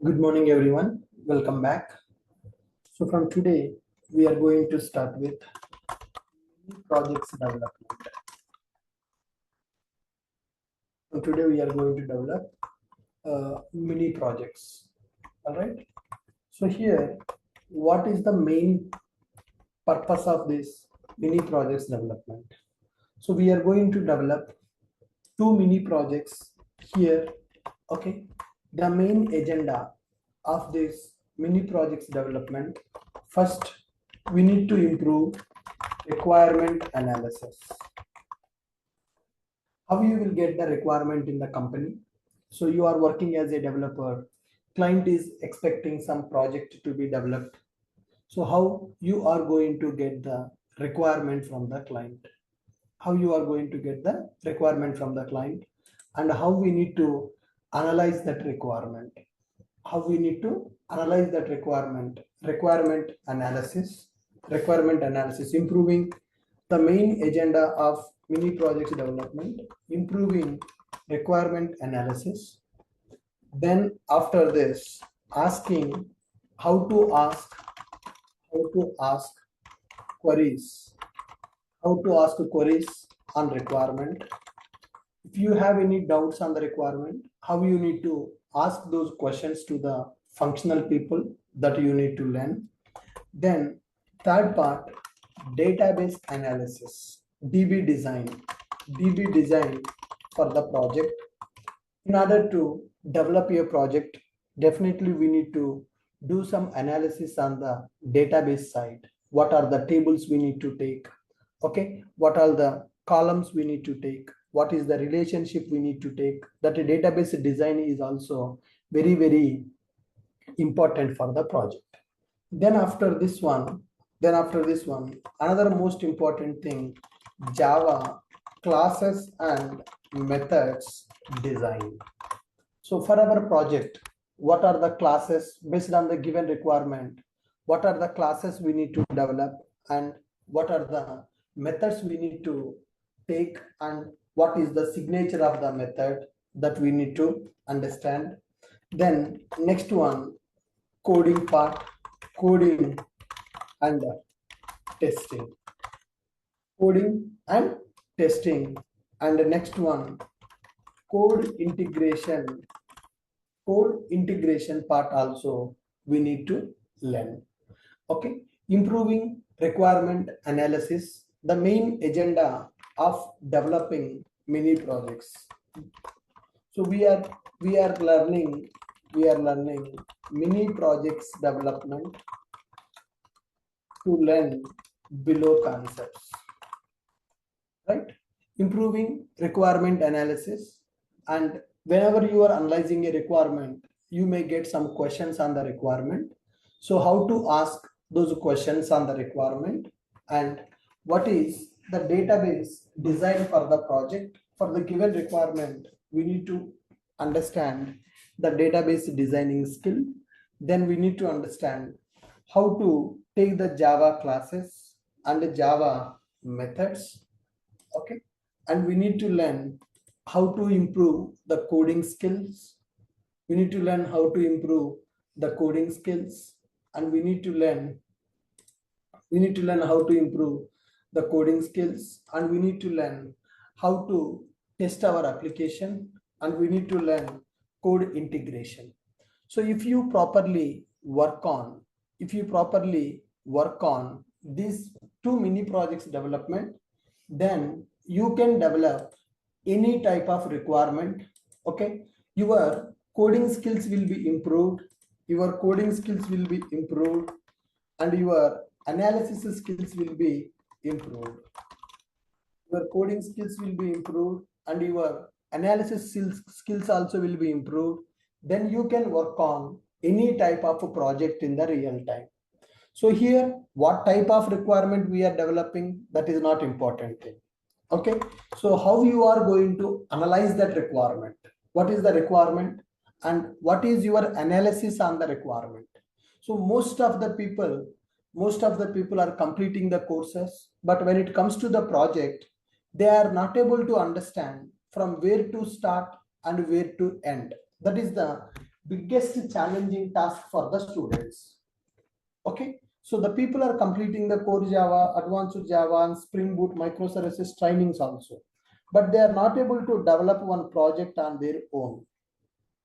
Good morning, everyone. Welcome back. So from today, we are going to start with projects development. So today we are going to develop mini projects. All right. So here, what is the main purpose of this mini projects development? So we are going to develop two mini projects here. Okay. The main agenda of this mini projects development, first we need to improve requirement analysis. How you will get the requirement in the company? So you are working as a developer, client is expecting some project to be developed. So how you are going to get the requirement from the client? How you are going to get the requirement from the client, and how we need to analyze that requirement? How we need to analyze that requirement analysis, improving the main agenda of mini projects development, improving requirement analysis. Then after this, asking how to ask queries, on requirement. If you have any doubts on the requirement, how you need to ask those questions to the functional people, that you need to learn. Then third part, database analysis, DB design for the project. In order to develop your project, definitely we need to do some analysis on the database side. What are the tables we need to take? Okay, what are the columns we need to take? What is the relationship we need to take? That a database design is also very, very important for the project. Then after this one, another most important thing, Java classes and methods design. So for our project, what are the classes based on the given requirement? What are the classes we need to develop, and what are the methods we need to take, and what is the signature of the method that we need to understand. Then next one, coding part, coding and testing. Coding and testing. And the next one, code integration part also we need to learn. Okay, improving requirement analysis, the main agenda of developing mini projects. So we are learning mini projects development to learn below concepts, right? Improving requirement analysis, and whenever you are analyzing a requirement, you may get some questions on the requirement. So how to ask those questions on the requirement, and what is the database design for the project for the given requirement? We need to understand the database designing skill. Then we need to understand how to take the Java classes and the Java methods. Okay, and we need to learn how to improve the coding skills. We need to learn how to improve the coding skills, and we need to learn how to improve the coding skills, and we need to learn how to test our application, and we need to learn code integration. So if you properly work on these two mini projects development, then you can develop any type of requirement. Okay, your coding skills will be improved, and your analysis skills will be improved. Your coding skills will be improved, and your analysis skills also will be improved. Then you can work on any type of a project in the real time. So here, what type of requirement we are developing, that is not important thing. Okay, so how you are going to analyze that requirement? What is the requirement, and what is your analysis on the requirement? So most of the people are completing the courses, but when it comes to the project, they are not able to understand from where to start and where to end. That is the biggest challenging task for the students. Okay, so the people are completing the core Java, advanced Java, and Spring Boot microservices trainings also, but they are not able to develop one project on their own.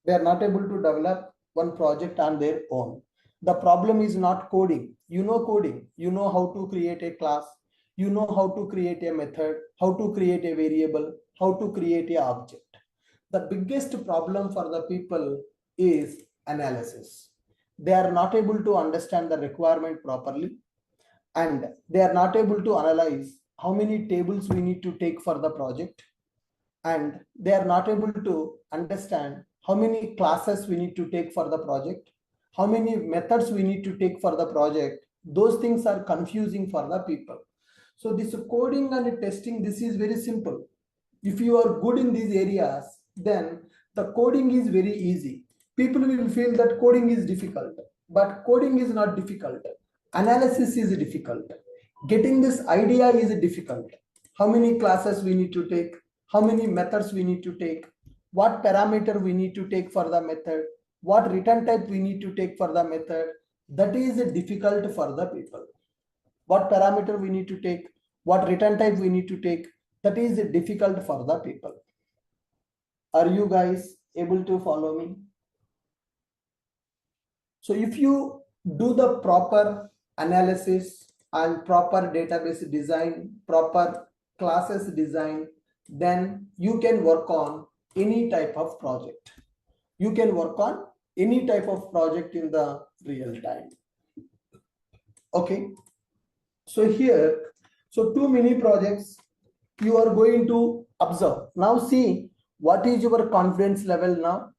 They are not able to develop one project on their own. The problem is not coding. You know coding, you know how to create a class, you know how to create a method, how to create a variable, how to create a object. The biggest problem for the people is analysis. They are not able to understand the requirement properly, and they are not able to analyze how many tables we need to take for the project, and they are not able to understand how many classes we need to take for the project, how many methods we need to take for the project. Those things are confusing for the people. So this coding and testing, this is very simple. If you are good in these areas, then the coding is very easy. People will feel that coding is difficult, but coding is not difficult. Analysis is difficult. Getting this idea is difficult. How many classes we need to take, how many methods we need to take, what parameter we need to take for the method, what return type we need to take for the method, that is difficult for the people. What parameter we need to take, what return type we need to take, that is difficult for the people. Are you guys able to follow me? So if you do the proper analysis and proper database design, proper classes design, then you can work on any type of project. You can work on any type of project in the real time. Okay. So here, so two mini projects you are going to observe. Now see what is your confidence level now.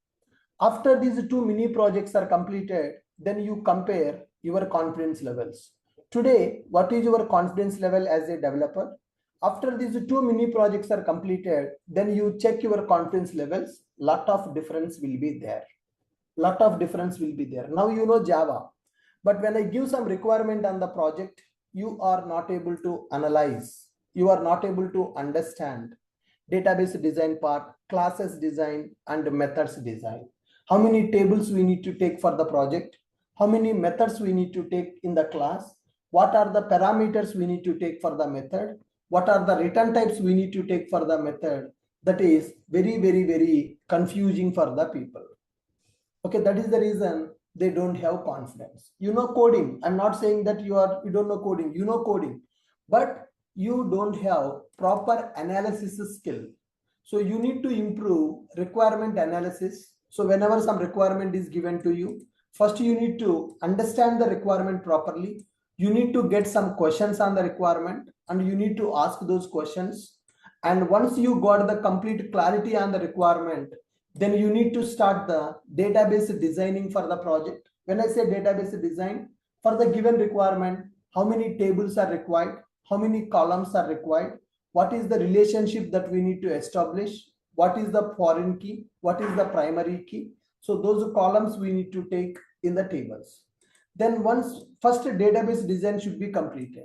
After these two mini projects are completed, then you compare your confidence levels. Today, what is your confidence level as a developer? After these two mini projects are completed, then you check your confidence levels. Lot of difference will be there. Lot of difference will be there. Now you know Java, but when I give some requirement on the project, you are not able to analyze. You are not able to understand database design part, classes design, and methods design. How many tables we need to take for the project? How many methods we need to take in the class? What are the parameters we need to take for the method? What are the return types we need to take for the method? That is very, very, very confusing for the people. Okay, that is the reason they don't have confidence. You know coding. I'm not saying that you don't know coding. You know coding, but you don't have proper analysis skill. So you need to improve requirement analysis. So whenever some requirement is given to you, first you need to understand the requirement properly. You need to get some questions on the requirement, and you need to ask those questions. And once you got the complete clarity on the requirement, then you need to start the database designing for the project. When I say database design, for the given requirement, how many tables are required, how many columns are required, what is the relationship that we need to establish, what is the foreign key, what is the primary key. So those columns we need to take in the tables. Then once first database design should be completed.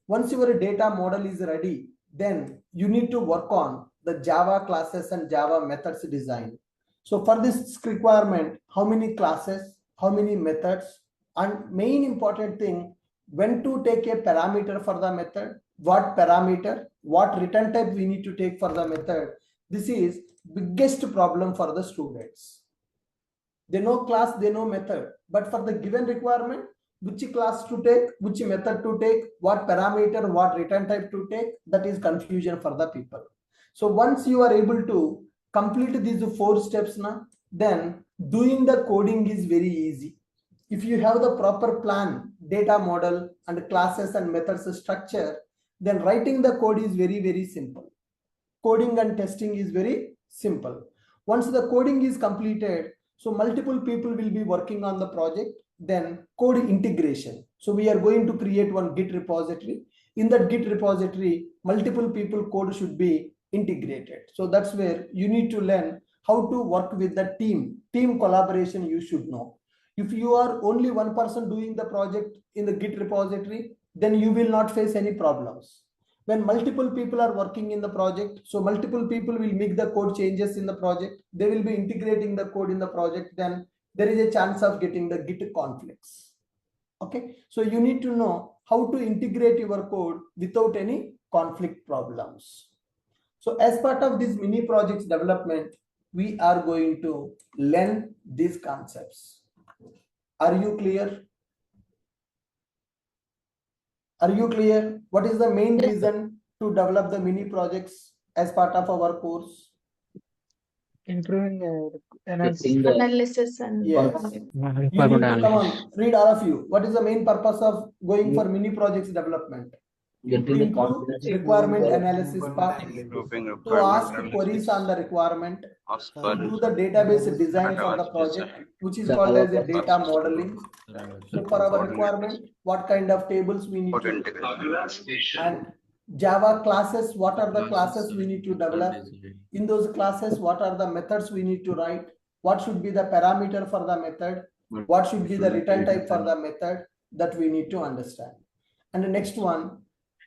Once your data model is ready, then you need to work on the Java classes and Java methods design. So for this requirement, how many classes, how many methods, and main important thing, when to take a parameter for the method, what parameter, what return type we need to take for the method. This is biggest problem for the students. They know class, they know method, but for the given requirement, which class to take, which method to take, what parameter, what return type to take, that is confusion for the people. So once you are able to complete these four steps now, then doing the coding is very easy. If you have the proper plan, data model, and classes and methods structure, then writing the code is very, very simple. Coding and testing is very simple. Once the coding is completed, so multiple people will be working on the project. Then code integration. So we are going to create one Git repository. In that Git repository, multiple people code should be integrated. So that's where you need to learn how to work with the team. Team collaboration you should know. If you are only one person doing the project in the Git repository, then you will not face any problems. When multiple people are working in the project, so multiple people will make the code changes in the project, they will be integrating the code in the project, then there is a chance of getting the Git conflicts. Okay, so you need to know how to integrate your code without any conflict problems. So as part of this mini projects development, we are going to learn these concepts. Are you clear? Are you clear? What is the main reason to develop the mini projects as part of our course? Improving analysis and yes. You need to come on, read all of you. What is the main purpose of going for mini projects development? To improve requirement analysis part, to ask queries on the requirement, to do the database design for the project, which is called as a data modeling. So for our requirement, what kind of tables we need to, and Java classes, what are the classes we need to develop? In those classes, what are the methods we need to write? What should be the parameter for the method? What should be the return type for the method? That we need to understand. And the next one,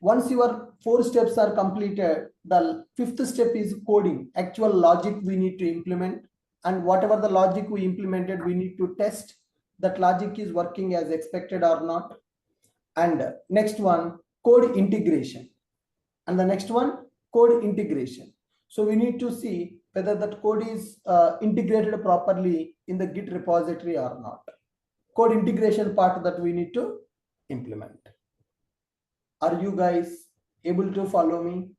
once your 4 steps are completed, the 5th step is coding, actual logic we need to implement. And whatever the logic we implemented, we need to test that logic is working as expected or not. And next one, code integration. And the next one, code integration. So we need to see whether that code is integrated properly in the Git repository or not. Code integration part that we need to implement. Are you guys able to follow me?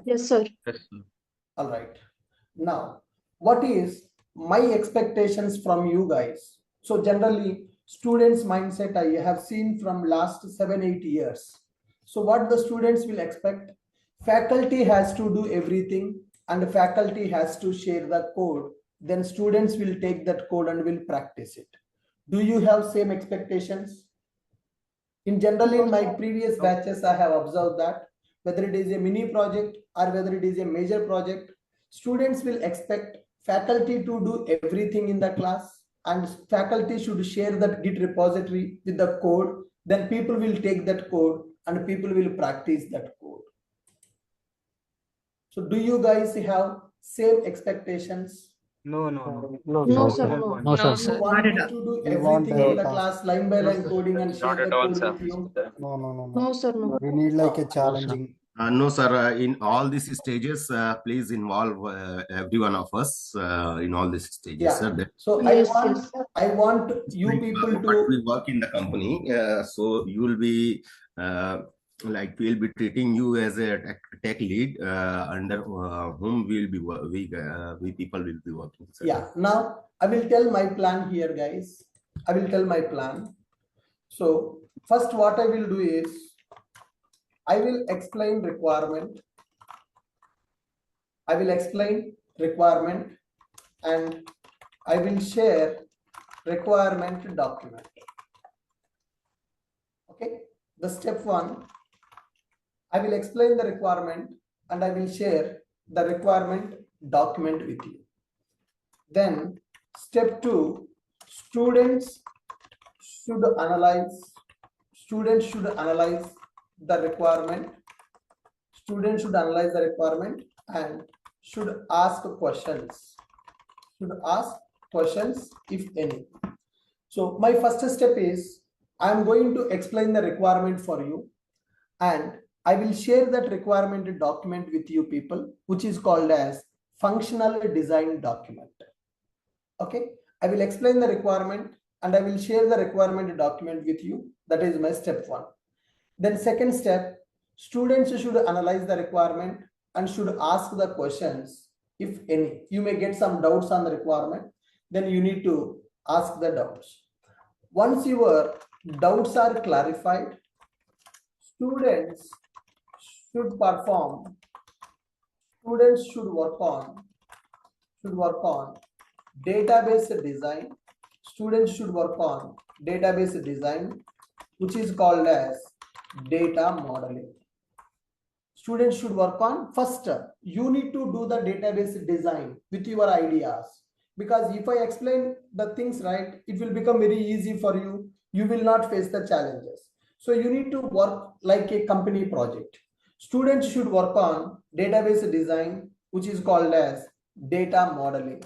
yes, sir. All right. Now, what is my expectations from you guys? So generally, students' mindset I have seen from last 7-8 years. So what the students will expect? Faculty has to do everything and faculty has to share the code. Then students will take that code and will practice it. Do you have same expectations? In generally, in my previous batches, I have observed that whether it is a mini project or whether it is a major project, students will expect faculty to do everything in the class and faculty should share that Git repository with the code. Then people will take that code and people will practice that code. So do you guys have same expectations? No, sir. No, sir. You want me to do everything in the class, line by line coding and share the code with you? No, sir. No. We need like a challenging. No, sir. In all these stages, please involve every one of us in all these stages, Yeah. sir. So Yes, I want you people to we work in the company, so you will be like we'll be treating you as a tech lead under whom we people will be working. Sir. Yeah. Now I will tell my plan here, guys. I will tell my plan. So first, what I will do is I will explain requirement. I will explain requirement and I will share requirement document. Okay. The step 1, I will explain the requirement and I will share the requirement document with you. Then step 2, students should analyze the requirement. Students should analyze the requirement and should ask questions. If any. So my first step is I am going to explain the requirement for you and I will share that requirement document with you people, which is called as functional design document. Okay, I will explain the requirement and I will share the requirement document with you. That is my step 1. Then second step, students should analyze the requirement and should ask the questions, if any. You may get some doubts on the requirement, then you need to ask the doubts. Once your doubts are clarified, students should work on database design. Students should work on database design, which is called as data modeling. Students should work on first, you need to do the database design with your ideas, because if I explain the things right, it will become very easy for you. You will not face the challenges. So you need to work like a company project. Students should work on database design, which is called as data modeling.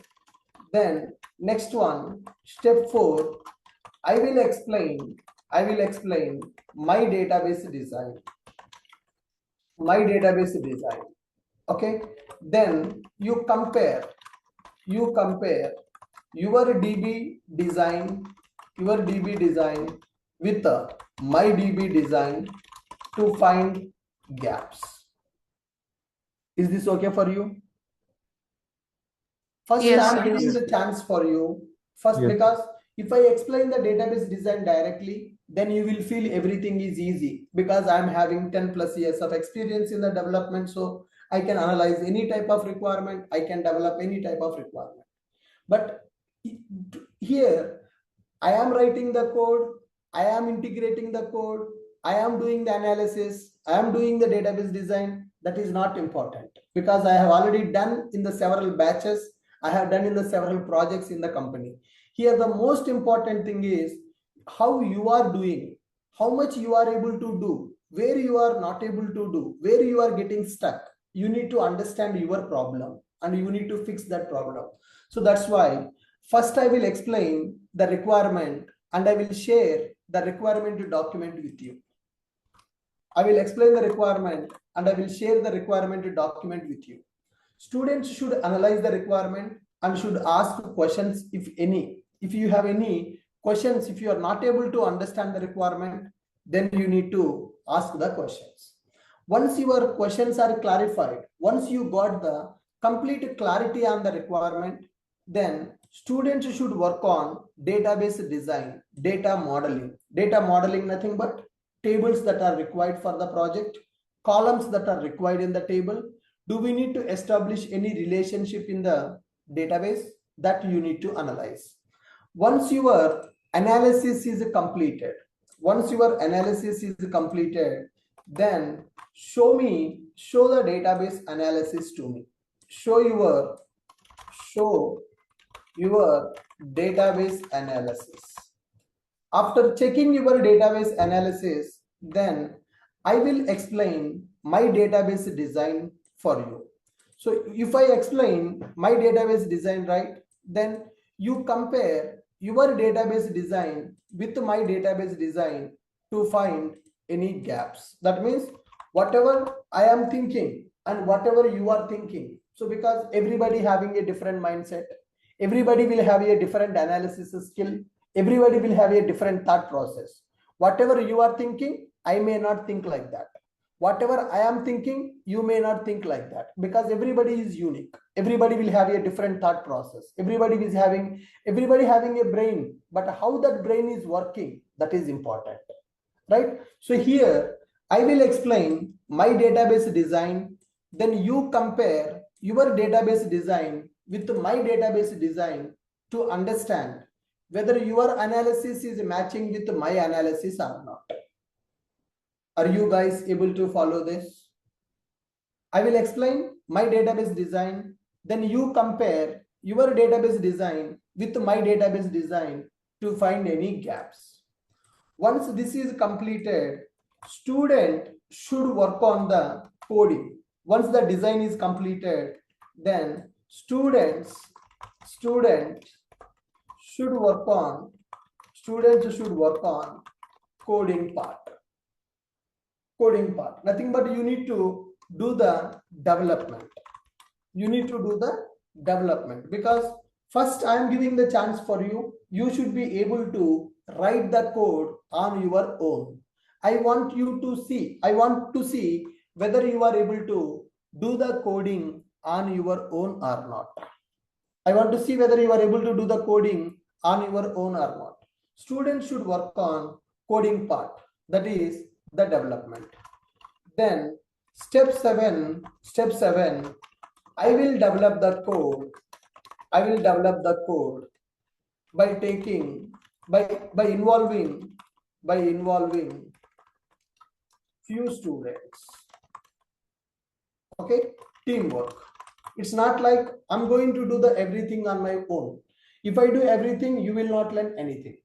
Then next one, step 4, I will explain my database design. Okay. Then you compare your DB design with my DB design to find gaps. Is this okay for you? First, Yes, I'm sir. giving the chance for you. First, Yes. because if I explain the database design directly, then you will feel everything is easy because I'm having 10 plus years of experience in the development. So I can analyze any type of requirement. I can develop any type of requirement. But here, I am writing the code, I am integrating the code, I am doing the analysis, I am doing the database design. That is not important because I have already done in the several batches, I have done in the several projects in the company. Here, the most important thing is how you are doing, how much you are able to do, where you are not able to do, where you are getting stuck. You need to understand your problem and you need to fix that problem. So that's why first I will explain the requirement and I will share the requirement document with you. I will explain the requirement and I will share the requirement document with you. Students should analyze the requirement and should ask questions if any. If you have any questions, if you are not able to understand the requirement, then you need to ask the questions. Once your questions are clarified, once you got the complete clarity on the requirement, then students should work on database design, data modeling. Data modeling, nothing but tables that are required for the project, columns that are required in the table. Do we need to establish any relationship in the database? That you need to analyze. Once your analysis is completed, then show the database analysis to me. Show your database analysis. After checking your database analysis, then I will explain my database design for you. So if I explain my database design, right, then you compare your database design with my database design to find any gaps. That means whatever I am thinking and whatever you are thinking. So because everybody having a different mindset, everybody will have a different analysis skill, everybody will have a different thought process. Whatever you are thinking, I may not think like that. Whatever I am thinking, you may not think like that because everybody is unique. Everybody will have a different thought process. Everybody having a brain, but how that brain is working, that is important, right? So here I will explain my database design. Then you compare your database design with my database design to understand whether your analysis is matching with my analysis or not. Are you guys able to follow this? I will explain my database design. Then you compare your database design with my database design to find any gaps. Once this is completed, student should work on the coding. Once the design is completed, then students should work on coding part. Nothing but you need to do the development. Because first I am giving the chance for you. You should be able to write the code on your own. I want to see whether you are able to do the coding on your own or not. I want to see whether you are able to do the coding on your own or not. Students should work on coding part, that is the development. Then step 7, I will develop the code by involving few students. Okay, teamwork. It's not like I'm going to do the everything on my own. If I do everything, you will not learn anything.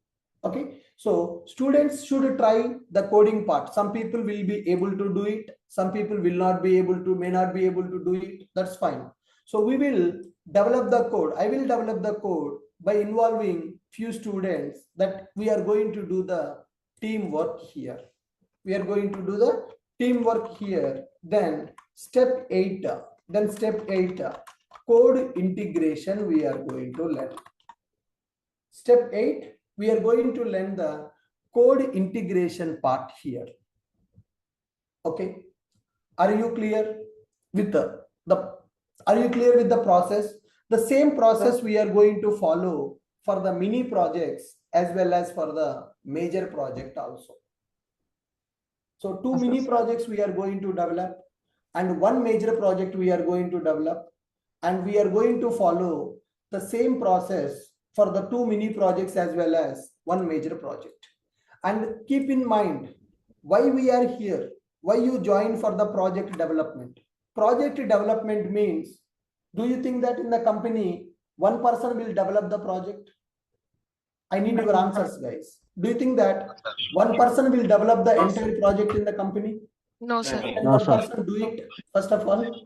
Okay, so students should try the coding part. Some people will be able to do it, some people may not be able to do it. That's fine. So we will develop the code. I will develop the code by involving few students that we are going to do the teamwork here. We are going to do the teamwork here. Then step 8, code integration we are going to learn. Step 8, we are going to learn the code integration part here. Okay. Are you clear with the are you clear with the process? The same process we are going to follow for the mini projects as well as for the major project also. So two mini projects we are going to develop and one major project we are going to develop, and we are going to follow the same process for the two mini projects as well as one major project. And keep in mind why we are here, why you join for the project development. Project development means, do you think that in the company one person will develop the project? I need your answers, guys. Do you think that one person will develop the entire project in the company? No, sir. Can No, one sir. person do it first of all?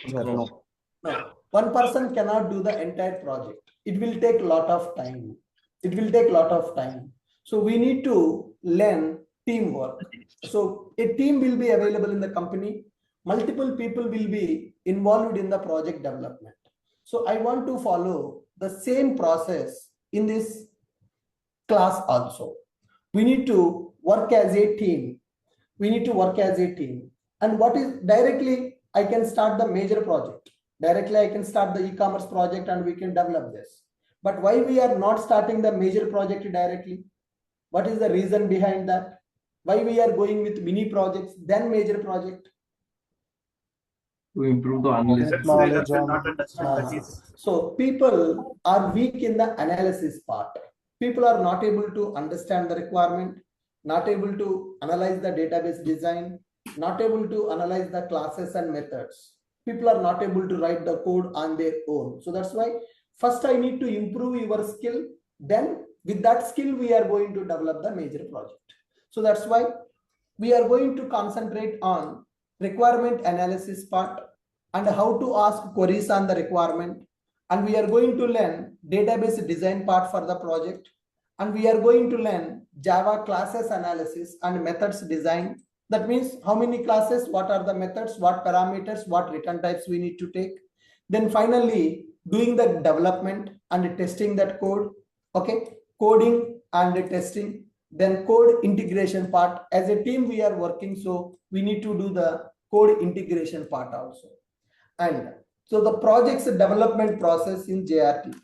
No. No, one person cannot do the entire project. It will take a lot of time. It will take a lot of time. So we need to learn teamwork. So a team will be available in the company. Multiple people will be involved in the project development. So I want to follow the same process in this class also. We need to work as a team. We need to work as a team. And what is directly, I can start the major project. Directly, I can start the e-commerce project and we can develop this. But why we are not starting the major project directly? What is the reason behind that? Why we are going with mini projects, then major project? To improve the analysis. Knowledge on So people are weak in the analysis part. People are not able to understand the requirement, not able to analyze the database design, not able to analyze the classes and methods. People are not able to write the code on their own. So that's why first I need to improve your skill. Then with that skill, we are going to develop the major project. So that's why we are going to concentrate on requirement analysis part and how to ask queries on the requirement. And we are going to learn database design part for the project. And we are going to learn Java classes analysis and methods design. That means how many classes, what are the methods, what parameters, what return types we need to take. Then finally, doing the development and testing that code. Okay, coding and testing. Then code integration part. As a team, we are working, so we need to do the code integration part also. And so the project's development process in JRTP,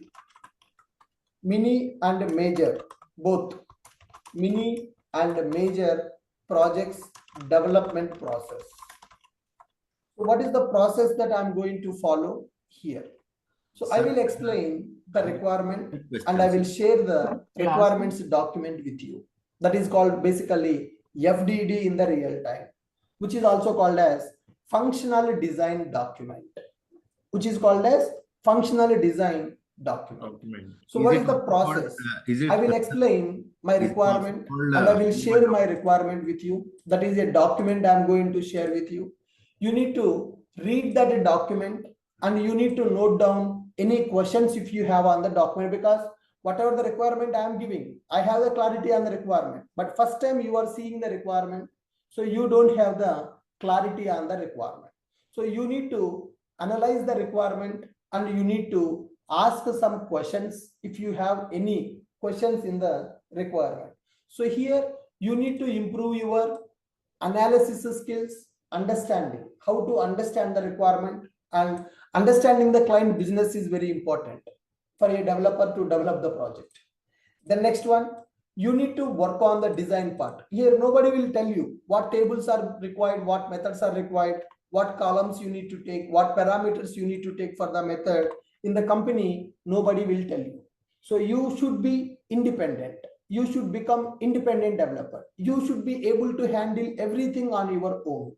mini and major, both mini and major projects development process. So what is the process that I'm going to follow here? So I will explain the requirement and I will share the requirements document with you. That is called basically FDD in the real time, which is also called as functional design document, which is called as functional design document. So what is the process? I will explain my requirement and I will share my requirement with you. That is a document I'm going to share with you. You need to read that document and you need to note down any questions if you have on the document, because whatever the requirement I am giving, I have the clarity on the requirement. But first time you are seeing the requirement, so you don't have the clarity on the requirement. So you need to analyze the requirement and you need to ask some questions if you have any questions in the requirement. So here you need to improve your analysis skills, understanding how to understand the requirement, and understanding the client business is very important for a developer to develop the project. The next one, you need to work on the design part. Here nobody will tell you what tables are required, what methods are required, what columns you need to take, what parameters you need to take for the method. In the company, nobody will tell you. So you should be independent. You should become independent developer. You should be able to handle everything on your own.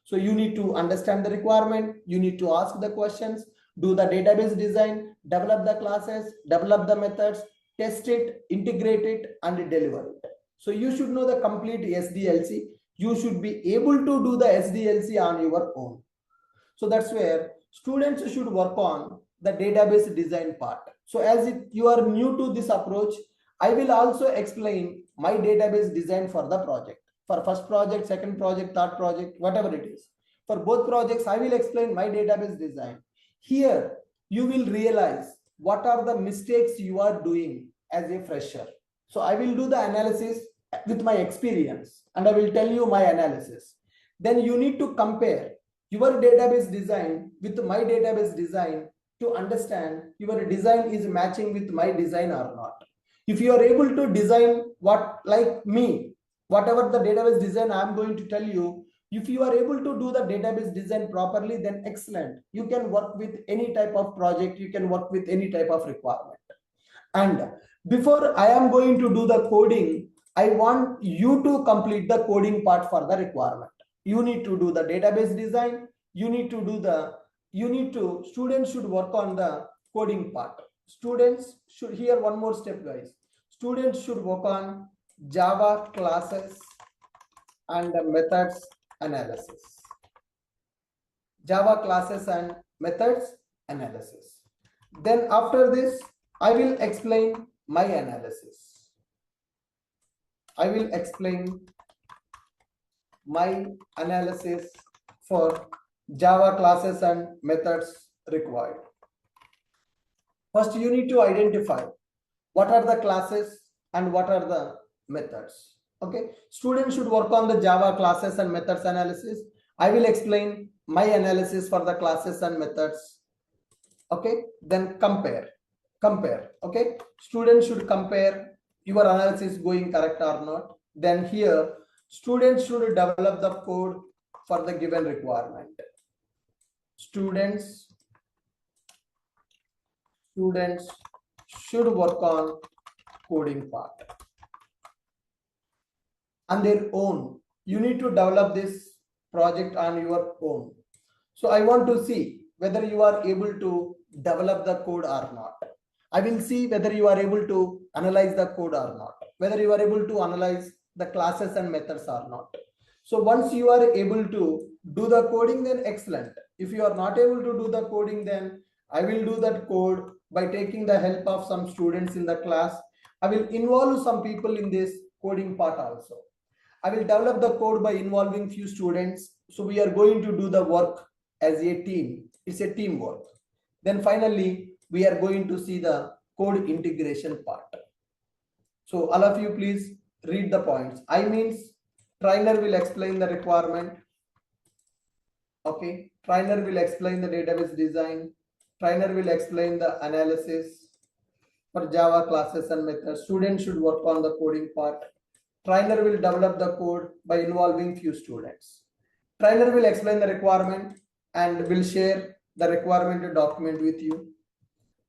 So you need to understand the requirement. You need to ask the questions, do the database design, develop the classes, develop the methods, test it, integrate it, and deliver it. So you should know the complete SDLC. You should be able to do the SDLC on your own. So that's where students should work on the database design part. So as you are new to this approach, I will also explain my database design for the project. For first project, second project, third project, whatever it is. For both projects, I will explain my database design. Here, you will realize what are the mistakes you are doing as a fresher. So I will do the analysis with my experience and I will tell you my analysis. Then you need to compare your database design with my database design to understand your design is matching with my design or not. If you are able to design what like me, whatever the database design I am going to tell you, if you are able to do the database design properly, then excellent. You can work with any type of project, you can work with any type of requirement. And before I am going to do the coding, I want you to complete the coding part for the requirement. You need to do the database design. Students should work on the coding part. Students should, here one more step guys. Students should work on Java classes and methods analysis. Java classes and methods analysis. Then after this, I will explain my analysis. I will explain my analysis for Java classes and methods required. First, you need to identify what are the classes and what are the methods. Okay, students should work on the Java classes and methods analysis. I will explain my analysis for the classes and methods. Okay, then compare. Okay, students should compare your analysis going correct or not. Then here, students should develop the code for the given requirement. Students should work on coding part on their own. You need to develop this project on your own. So I want to see whether you are able to develop the code or not. I will see whether you are able to analyze the code or not, whether you are able to analyze the classes and methods or not. So once you are able to do the coding, then excellent. If you are not able to do the coding, then I will do that code by taking the help of some students in the class. I will involve some people in this coding part also. I will develop the code by involving few students. So we are going to do the work as a team. It's a teamwork. Then finally, we are going to see the code integration part. So all of you please read the points. I means trainer will explain the requirement. Okay, trainer will explain the database design. Trainer will explain the analysis for Java classes and methods. Students should work on the coding part. Trainer will develop the code by involving few students. Trainer will explain the requirement and will share the requirement document with you.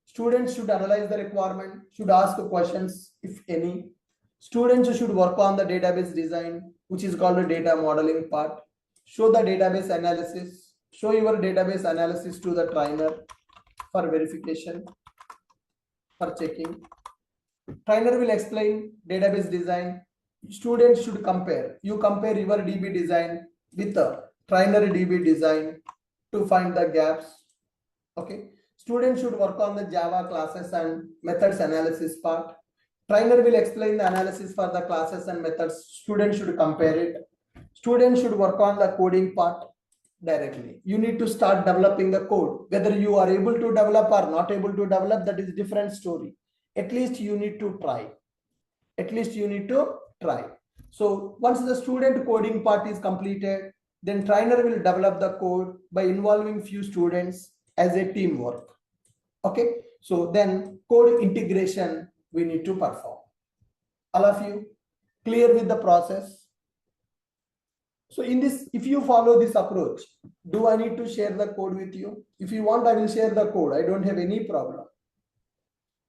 Students should analyze the requirement, should ask questions if any. Students should work on the database design, which is called the data modeling part. Show the database analysis. Show your database analysis to the trainer for verification, for checking. Trainer will explain database design. Students should compare. You compare your DB design with the trainer DB design to find the gaps. Okay. Students should work on the Java classes and methods analysis part. Trainer will explain the analysis for the classes and methods. Students should compare it. Students should work on the coding part directly. You need to start developing the code. Whether you are able to develop or not able to develop, that is different story. At least you need to try. So once the student coding part is completed, then trainer will develop the code by involving few students as a teamwork. Okay, so then code integration we need to perform. All of you clear with the process? So in this, if you follow this approach, do I need to share the code with you? If you want, I will share the code. I don't have any problem.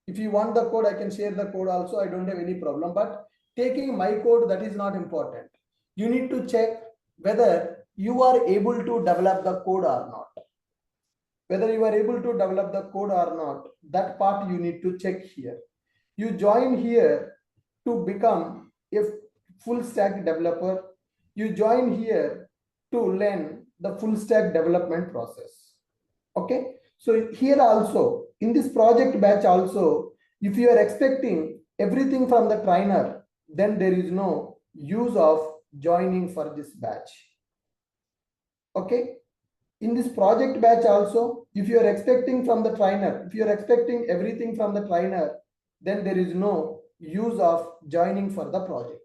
If you want the code, I can share the code also. I don't have any problem. But taking my code, that is not important. You need to check whether you are able to develop the code or not. Whether you are able to develop the code or not, that part you need to check here. You join here to become a full stack developer. You join here to learn the full stack development process. Okay, so here also in this project batch also, if you are expecting everything from the trainer, then there is no use of joining for this batch. Okay, in this project batch also, if you are expecting from the trainer, if you are expecting everything from the trainer, then there is no use of joining for the project.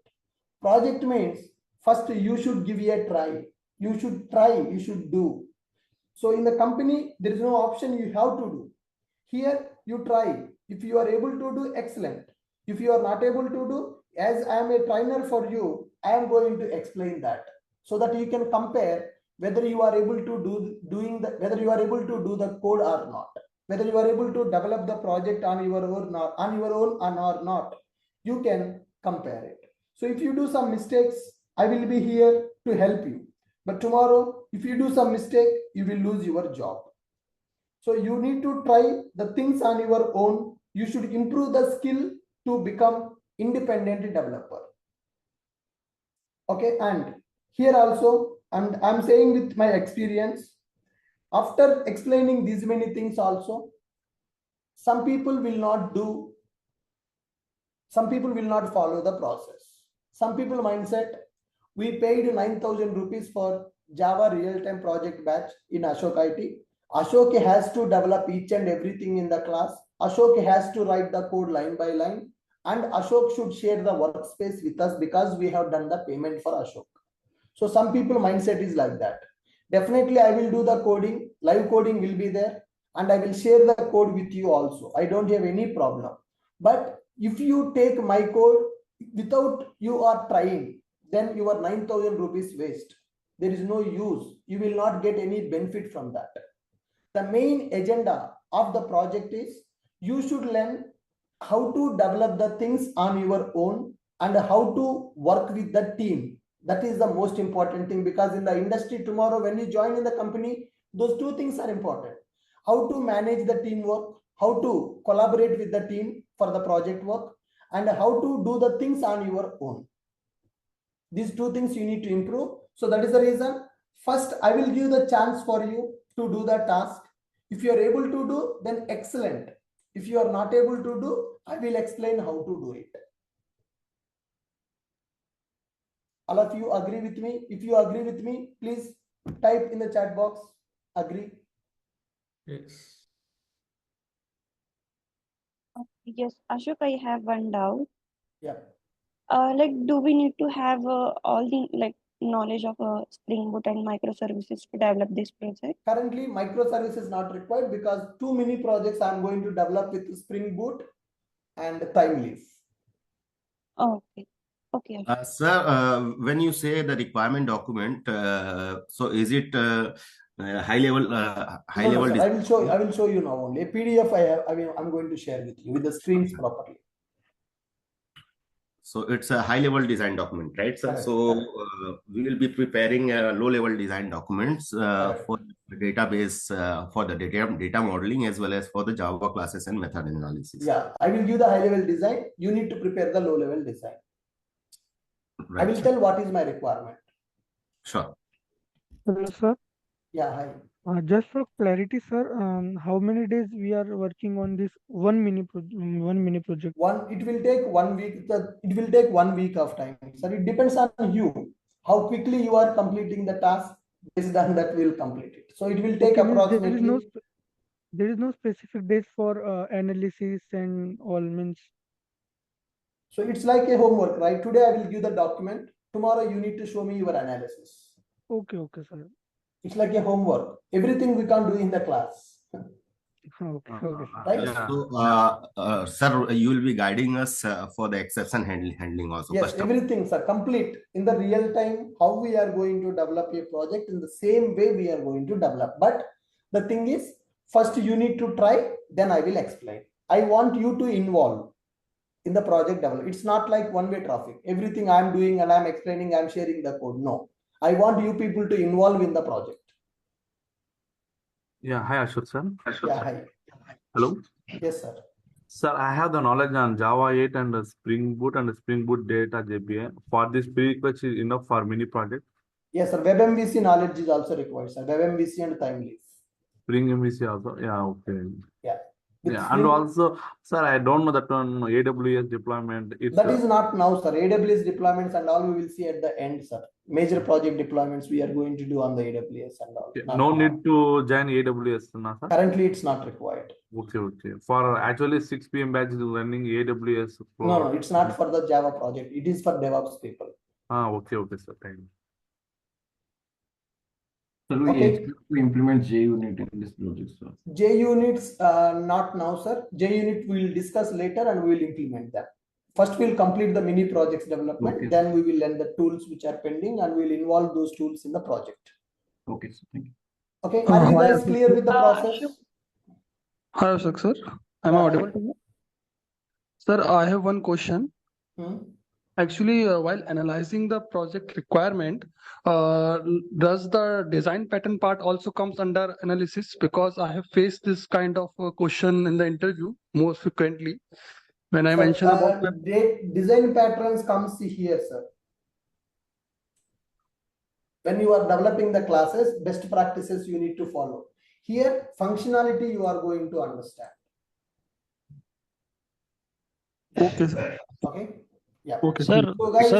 Project means first you should give a try. You should try, you should do. So in the company, there is no option you have to do. Here you try. If you are able to do, excellent. If you are not able to do, as I am a trainer for you, I am going to explain that so that you can compare whether you are able to whether you are able to do the code or not, whether you are able to develop the project on your own or not. You can compare it. So if you do some mistakes, I will be here to help you. But tomorrow, if you do some mistake, you will lose your job. So you need to try the things on your own. You should improve the skill to become independent developer. Okay, and here also, and I'm saying with my experience, after explaining these many things also, some people will not follow the process. Some people mindset, we paid 9,000 rupees for Java real-time project batch in Ashok IT. Ashok has to develop each and everything in the class. Ashok has to write the code line by line, and Ashok should share the workspace with us because we have done the payment for Ashok. So some people mindset is like that. Definitely I will do the coding, live coding will be there, and I will share the code with you also. I don't have any problem. But if you take my code without you are trying, then your 9,000 rupees waste. There is no use. You will not get any benefit from that. The main agenda of the project is you should learn how to develop the things on your own and how to work with the team. That is the most important thing, because in the industry tomorrow, when you join in the company, those two things are important. How to manage the teamwork, how to collaborate with the team for the project work, and how to do the things on your own. These two things you need to improve. So that is the reason. First, I will give the chance for you to do the task. If you are able to do, then excellent. If you are not able to do, I will explain how to do it. All of you agree with me? If you agree with me, please type in the chat box, agree. Yes. Yes, Ashok, I have one doubt. Yeah. Like, do we need to have all the knowledge of Spring Boot and microservices to develop this project? Currently, microservice is not required because too many projects I am going to develop with Spring Boot and Time Leaf. Okay. Okay. Sir, when you say the requirement document, so is it high level? No, sir, I will show you now only. A PDF I'm going to share with you with the screens properly. So it's a high level design document, right, sir? Correct, So correct. we will be preparing low level design documents for the database, for the data modeling, as well as for the Java classes and method analysis. Yeah, I will give the high level design. You need to prepare the low level design. Right, I will tell what is my requirement. Sure. Hello, sir. Yeah, hi. Just for clarity, sir, how many days we are working on this one mini project? It will take 1 week. It will take 1 week of time. Sir, it depends on you. How quickly you are completing the task. Based on that, we will complete it. So it will take approximately. There is no specific days for analysis and all means. So it's like a homework, right? Today I will give the document. Tomorrow you need to show me your analysis. Okay, sir. It's like a homework. Everything we can't do in the class. Okay. Right? So, sir, you will be guiding us for the exception handling also. Yes, everything, sir. Complete in the real time. How we are going to develop a project in the same way we are going to develop. But the thing is, first you need to try. Then I will explain. I want you to involve in the project development. It's not like one-way traffic. Everything I'm doing and I'm explaining, I'm sharing the code. No, I want you people to involve in the project. Yeah, hi Ashok sir. Yeah, hi. Hello. Yes, sir. Sir, I have the knowledge on Java 8 and Spring Boot and Spring Boot Data JPA. For this prerequisite is enough for mini project. Yes, sir. WebMVC knowledge is also required, sir. WebMVC and Time Leaf. Spring MVC also. Yeah, okay. Yeah. With Yeah, and Spring, also, sir, I don't know that one AWS deployment. It's that is not now, sir. AWS deployments and all we will see at the end, sir. Major project deployments we are going to do on the AWS and all. okay, Not no now. need to join AWS, na, sir? Currently, it's not required. Okay, okay. For actually 6 p.m. batch is running AWS. No, it's not for the Java project. It is for DevOps people. Okay, okay, sir. Thank you. So we Okay. expect to implement JUnit in this project, sir. JUnits, not now, sir. JUnit we will discuss later and we will implement them. First, we'll complete the mini projects development. Okay. Then we will learn the tools which are pending and we'll involve those tools in the project. Okay, sir. Thank you. Okay. Are you Hi, guys Ashok clear sir. with the process? Hi, Ashok sir. Am I audible to you? Sir, I have one question. Actually, while analyzing the project requirement, does the design pattern part also comes under analysis? Because I have faced this kind of question in the interview more frequently when I mention about Design patterns comes here, sir. When you are developing the classes, best practices you need to follow. Here, functionality you are going to understand. Okay, sir. Okay. Yeah. Okay. Sir, So guys,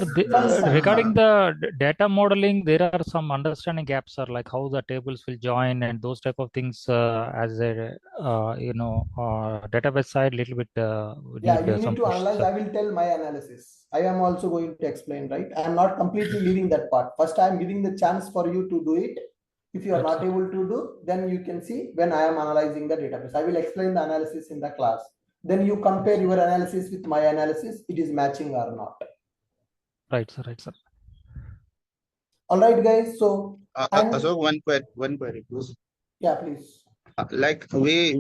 regarding the data modeling, there are some understanding gaps, sir, like how the tables will join and those type of things. As a database side, little bit. Yeah, you some need to push, analyze. sir. I will tell my analysis. I am also going to explain, right? I am not completely leaving that part. First, I am giving the chance for you to do it. If you are Right, not sir. able to do, then you can see when I am analyzing the database. I will explain the analysis in the class. Then you compare your analysis with my analysis. It is matching or not. Right, sir. Right, sir. All right, guys. So, so one query, please. Yeah, please. Like we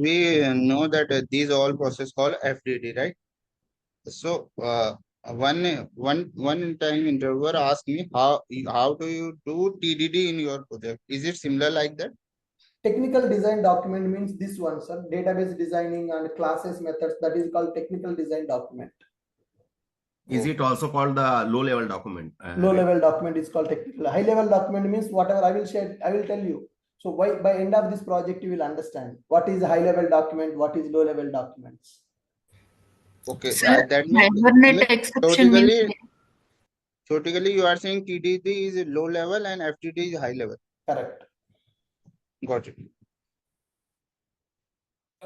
know that these all process called FDD, right? So one time interviewer asked me how do you do TDD in your project? Is it similar like that? Technical design document means this one, sir. Database designing and classes methods. That is called technical design document. Is it also called the low level document? Low level document is called technical. High level document means whatever I will share, I will tell you. So by end of this project, you will understand what is high level document, what is low level documents. Okay, Sir, that means hibernate exception means theoretically you are saying TDD is low level and FTD is high level. Correct. Got it.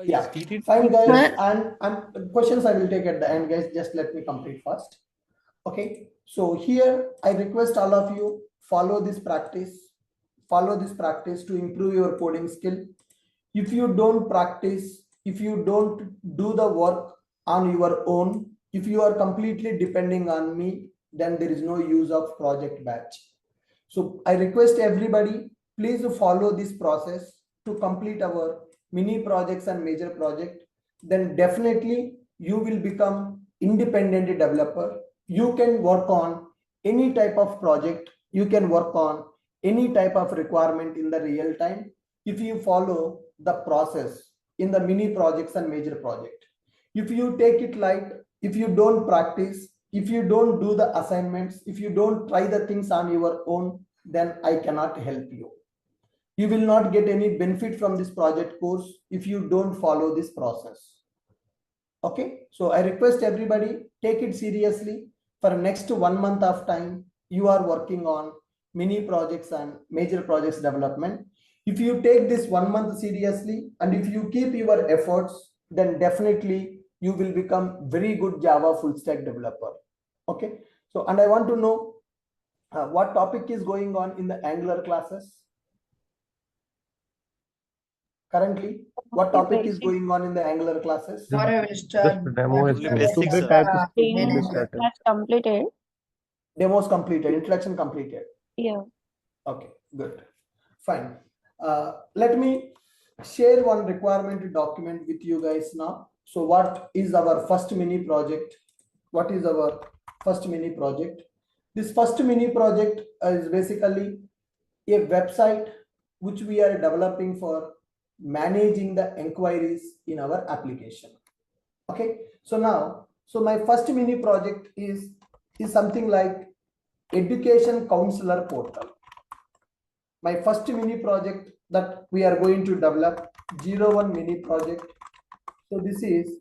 Yeah, fine, guys. And questions I will take at the end, guys. Just let me complete first. Okay, so here I request all of you follow this practice to improve your coding skill. If you don't practice, if you don't do the work on your own, if you are completely depending on me, then there is no use of project batch. So I request everybody, please follow this process to complete our mini projects and major project. Then definitely you will become independent developer. You can work on any type of project. You can work on any type of requirement in the real time if you follow the process in the mini projects and major project. If you take it light, if you don't practice, if you don't do the assignments, if you don't try the things on your own, then I cannot help you. You will not get any benefit from this project course if you don't follow this process. Okay, so I request everybody, take it seriously. For next 1 month of time, you are working on mini projects and major projects development. If you take this 1 month seriously and if you keep your efforts, then definitely you will become very good Java full stack developer. Okay, so and I want to know what topic is going on in the Angular classes currently. What topic is going on in the Angular classes? Just demo is Basics, that's completed. Demos completed, introduction completed. Yeah. Okay, good, fine. Let me share one requirement document with you guys now. So what is our first mini project? What is our first mini project? This first mini project is basically a website which we are developing for managing the inquiries in our application. Okay, so now, so my first mini project is something like education counselor portal. My first mini project that we are going to develop 01 mini project. So this is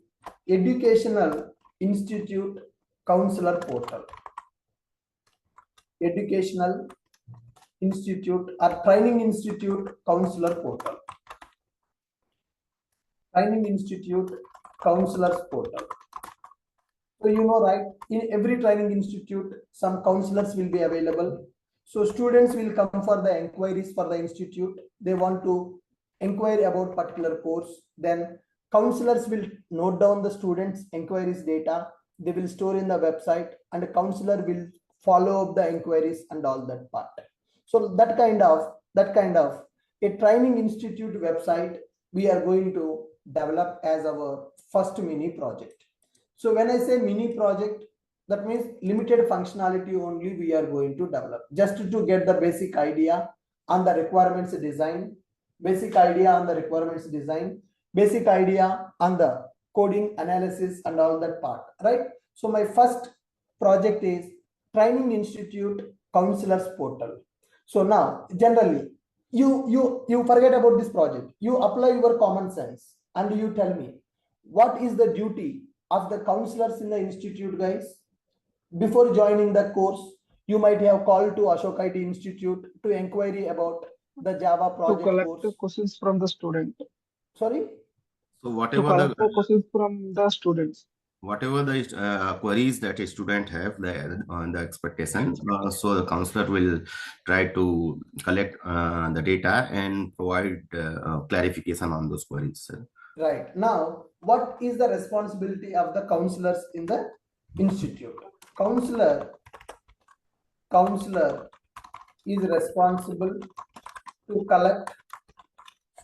Educational Institute Counselor Portal. Educational Institute or Training Institute Counselor Portal. Training Institute Counselors Portal. So you know, right, in every training institute, some counselors will be available. So students will come for the inquiries for the institute. They want to inquire about particular course. Then counselors will note down the students' inquiries data. They will store in the website, and the counselor will follow up the inquiries and all that part. So that kind of a training institute website we are going to develop as our first mini project. So when I say mini project, that means limited functionality only we are going to develop, just to get the basic idea on the requirements design, basic idea on the requirements design, basic idea on the coding analysis and all that part, right? So my first project is Training Institute Counselors Portal. So now generally you forget about this project, you apply your common sense and you tell me what is the duty of the counselors in the institute, guys. Before joining the course, you might have called to Ashok IT Institute to inquiry about the Java To project collect course. the questions from the student. Sorry? So To whatever collect the the questions from the students. whatever the queries that a student have on the expectation, so the counselor will try to collect the data and provide clarification on those queries. Right. Now, what is the responsibility of the counselors in the institute? Counselor is responsible to collect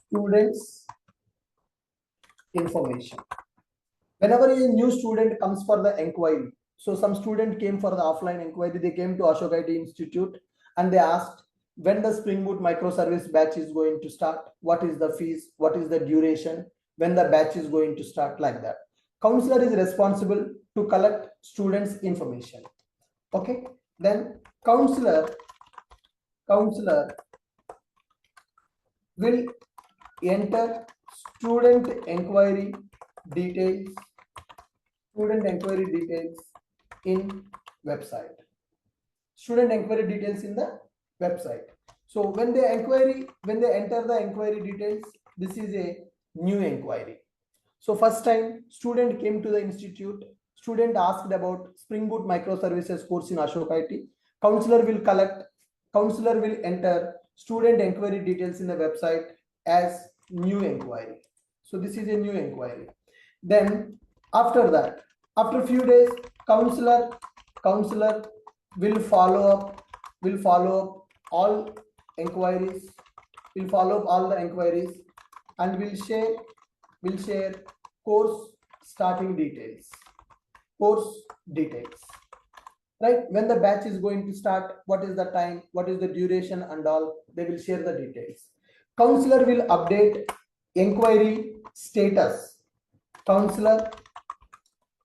students' information. Whenever a new student comes for the inquiry, so some student came for the offline inquiry, they came to Ashok IT Institute and they asked when the Spring Boot microservice batch is going to start, what is the fees, what is the duration, when the batch is going to start, like that. Counselor is responsible to collect students' information. Okay, then counselor will enter student inquiry details in website. Student inquiry details in the website. So when they enter the inquiry details, this is a new inquiry. So first time student came to the institute, student asked about Spring Boot microservices course in Ashok IT. Counselor will enter student inquiry details in the website as new inquiry. So this is a new inquiry. Then after that, after a few days, counselor will follow up all inquiries, and will share course details, right? When the batch is going to start, what is the time, what is the duration and all, they will share the details. Counselor will update inquiry status. Counselor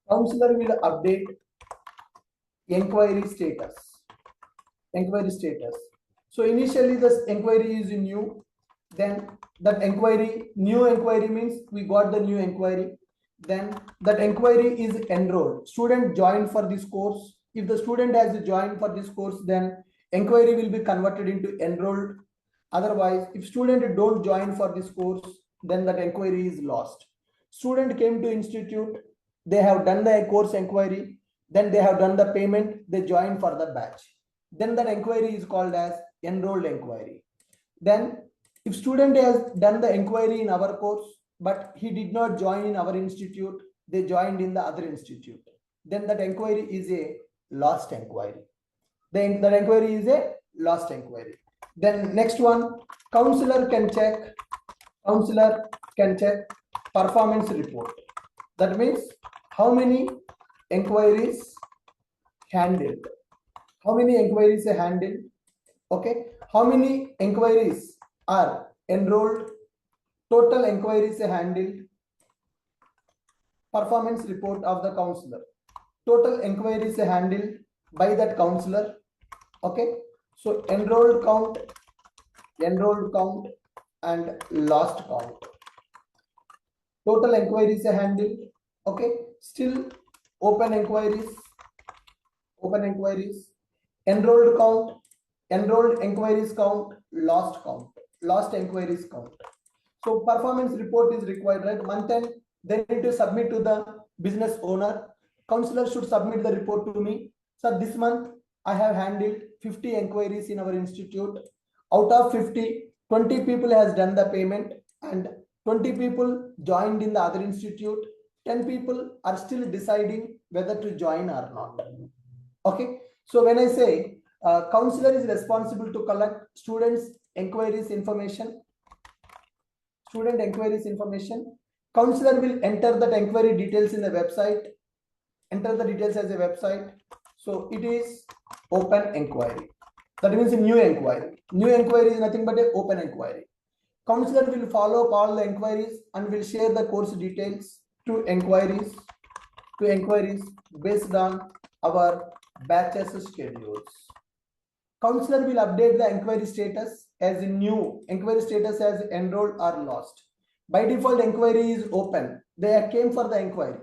will update inquiry status. So initially this inquiry is new, then that new inquiry means we got the new inquiry, then that inquiry is enrolled, student joined for this course. If the student has joined for this course, then inquiry will be converted into enrolled. Otherwise, if student don't join for this course, then that inquiry is lost. Student came to institute, they have done the course inquiry, then they have done the payment, they join for the batch. Then that inquiry is called as enrolled inquiry. Then if student has done the inquiry in our course, but he did not join in our institute, they joined in the other institute, then that inquiry is a lost inquiry. Then that inquiry is a lost inquiry. Then next one, counselor can check performance report. That means how many inquiries handled, okay, how many inquiries are enrolled, total inquiries handled, performance report of the counselor, total inquiries handled by that counselor. Okay, so enrolled count and lost count. total inquiries are handled. Okay, still open inquiries, enrolled count, enrolled inquiries count, lost inquiries count. So performance report is required, right? Month end, they need to submit to the business owner. Counselor should submit the report to me. So this month, I have handled 50 inquiries in our institute. Out of 50, 20 people has done the payment and 20 people joined in the other institute. 10 people are still deciding whether to join or not. Okay. So when I say counselor is responsible to collect students' inquiries information, counselor will enter that inquiry details in the website, enter the details as a website. So it is open inquiry. That means a new inquiry. New inquiry is nothing but an open inquiry. Counselor will follow up all the inquiries and will share the course details to inquiries based on our batches schedules. Counselor will update the inquiry status as new, inquiry status as enrolled or lost. By default, inquiry is open. They came for the inquiry.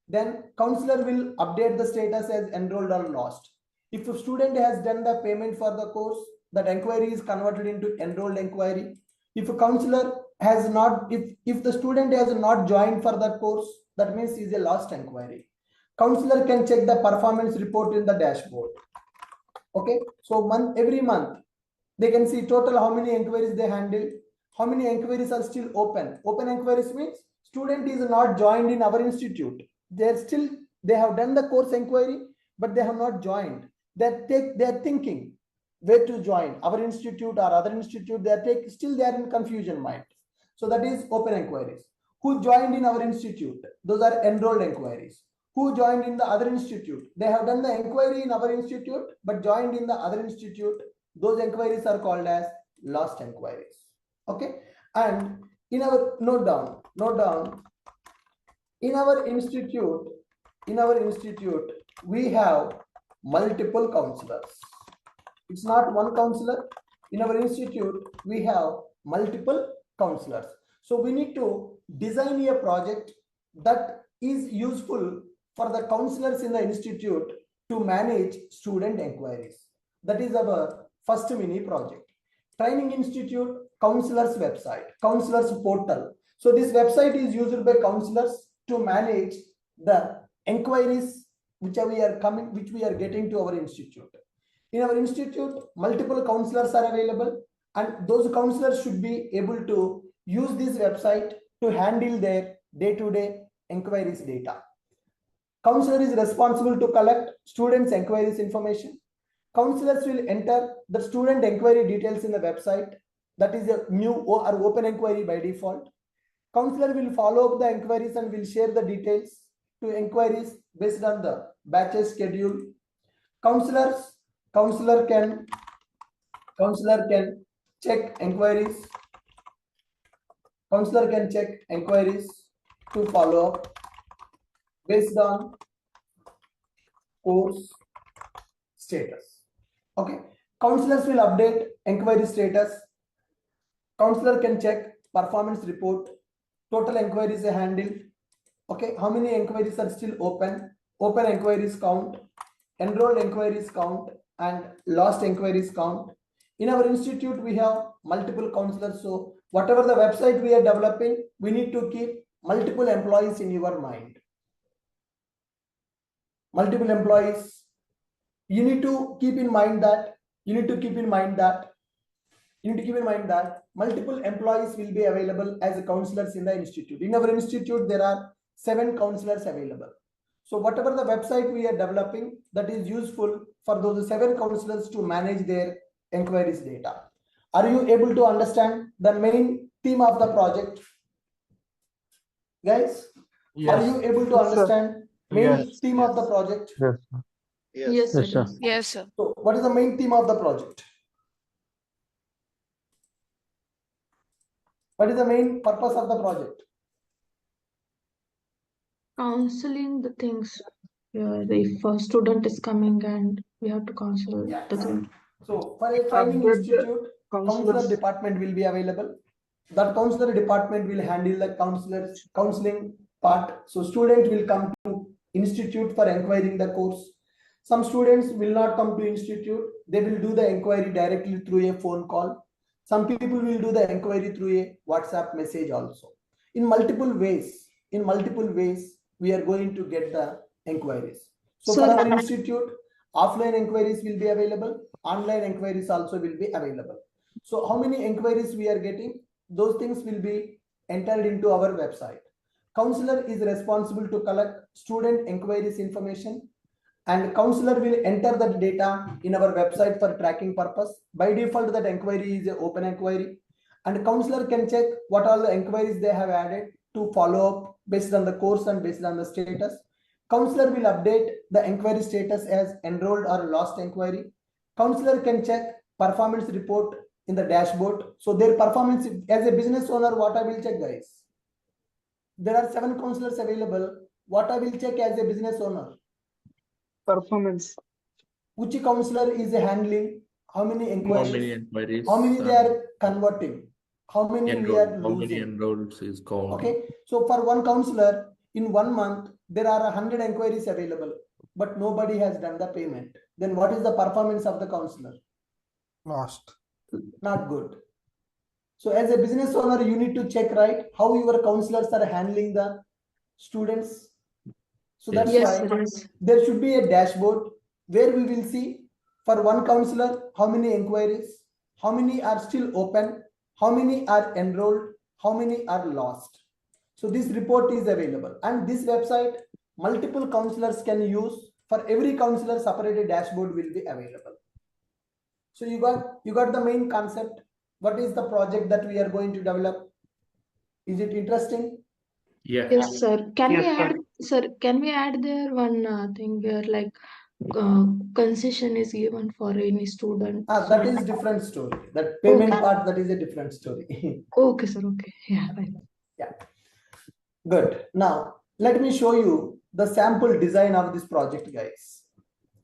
Then counselor will update the status as enrolled or lost. If a student has done the payment for the course, that inquiry is converted into enrolled inquiry. If a counselor has not, if the student has not joined for the course, that means is a lost inquiry. Counselor can check the performance report in the dashboard. Okay, so every month they can see total how many inquiries they handle, how many inquiries are still open. Open inquiries means student is not joined in our institute. They have done the course inquiry, but they have not joined. They are thinking where to join, our institute or other institute. Still they are in confusion mind. So that is open inquiries. Who joined in our institute? Those are enrolled inquiries. Who joined in the other institute? They have done the inquiry in our institute, but joined in the other institute. Those inquiries are called as lost inquiries. Okay. And in our note down, in our institute, we have multiple counselors. It's not one counselor. In our institute, we have multiple counselors. So we need to design a project that is useful for the counselors in the institute to manage student inquiries. That is our first mini project. Training Institute counselors website, counselors portal. So this website is used by counselors to manage the inquiries which we are getting to our institute. In our institute, multiple counselors are available, and those counselors should be able to use this website to handle their day-to-day inquiries data. Counselor is responsible to collect students' inquiries information. Counselors will enter the student inquiry details in the website. That is a new or open inquiry by default. Counselor will follow up the inquiries and will share the details to inquiries based on the batches schedule. Counselor can check inquiries. Counselor can check inquiries to follow up based on course status. Okay. Counselors will update inquiry status. Counselor can check performance report. Total inquiries are handled. Okay. How many inquiries are still open? Open inquiries count, enrolled inquiries count, and lost inquiries count. In our institute, we have multiple counselors. So whatever the website we are developing, we need to keep multiple employees in your mind. Multiple employees. You need to keep in mind that multiple employees will be available as counselors in the institute. In our institute, there are 7 counselors available. So whatever the website we are developing, that is useful for those 7 counselors to manage their inquiries data. Are you able to understand the main theme of the project? Guys, Yes. are you able to understand main theme of the project? Yes. Yes, Yes, sir. yes, sir. So what is the main theme of the project? What is the main purpose of the project? Counseling the things. If a student is coming and we have to counsel the thing. So for a training Update the institute, counselor counselors. department will be available. That counselor department will handle the counseling part. So students will come to institute for inquiring the course. Some students will not come to institute. They will do the inquiry directly through a phone call. Some people will do the inquiry through a WhatsApp message also. In multiple ways, we are going to get the inquiries. So for our institute, offline inquiries will be available. Online inquiries also will be available. So how many inquiries we are getting? Those things will be entered into our website. Counselor is responsible to collect student inquiries information, and counselor will enter that data in our website for tracking purpose. By default, that inquiry is an open inquiry, and counselor can check what all the inquiries they have added to follow up based on the course and based on the status. Counselor will update the inquiry status as enrolled or lost inquiry. Counselor can check performance report in the dashboard. So their performance as a business owner, what I will check, guys? There are 7 counselors available. What I will check as a business owner? Performance. Which counselor is handling how many inquiries? How many inquiries? How many they are converting? How many we are How many losing? enrolled is gone? Okay, so for one counselor in 1 month there are 100 inquiries available, but nobody has done the payment. Then what is the performance of the counselor? Lost. Not good. So as a business owner, you need to check, right, how your counselors are handling the students. So that's why there should be a dashboard where we will see for one counselor how many inquiries, how many are still open, how many are enrolled, how many are lost. So this report is available, and this website multiple counselors can use. For every counselor, separate dashboard will be available. So you got the main concept. What is the project that we are going to develop? Is it interesting? Yeah. Yes, sir. Can we add there one thing where like concession is given for any student? That is different story. That payment part, that is a different story. Okay, sir. Okay. Yeah. Right. Yeah. Good. Now let me show you the sample design of this project, guys.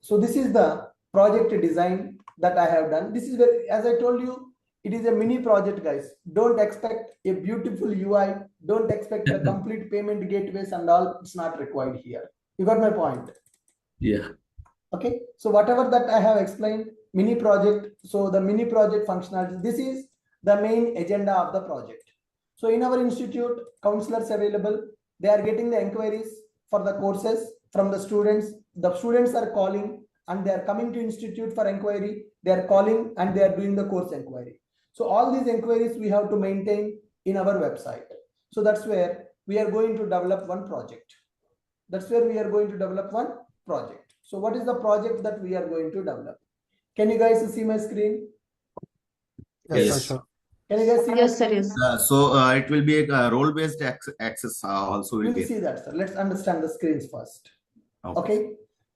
So this is the project design that I have done. This is where, as I told you, it is a mini project, guys. Don't expect a beautiful UI. Don't expect the complete payment gateways and all. It's not required here. You got my point? Yeah. Okay. So whatever that I have explained, mini project. So the mini project functionality, this is the main agenda of the project. So in our institute, counselors available, they are getting the inquiries for the courses from the students. The students are calling and they are coming to institute for inquiry. They are calling and they are doing the course inquiry. So all these inquiries we have to maintain in our website. So that's where we are going to develop one project. So what is the project that we are going to develop? Can you guys see my screen? Yes, sir. Can you guys see my screen? Yes. So it will be a role-based access also. We'll see that, sir. Let's understand the screens first. Okay. Okay.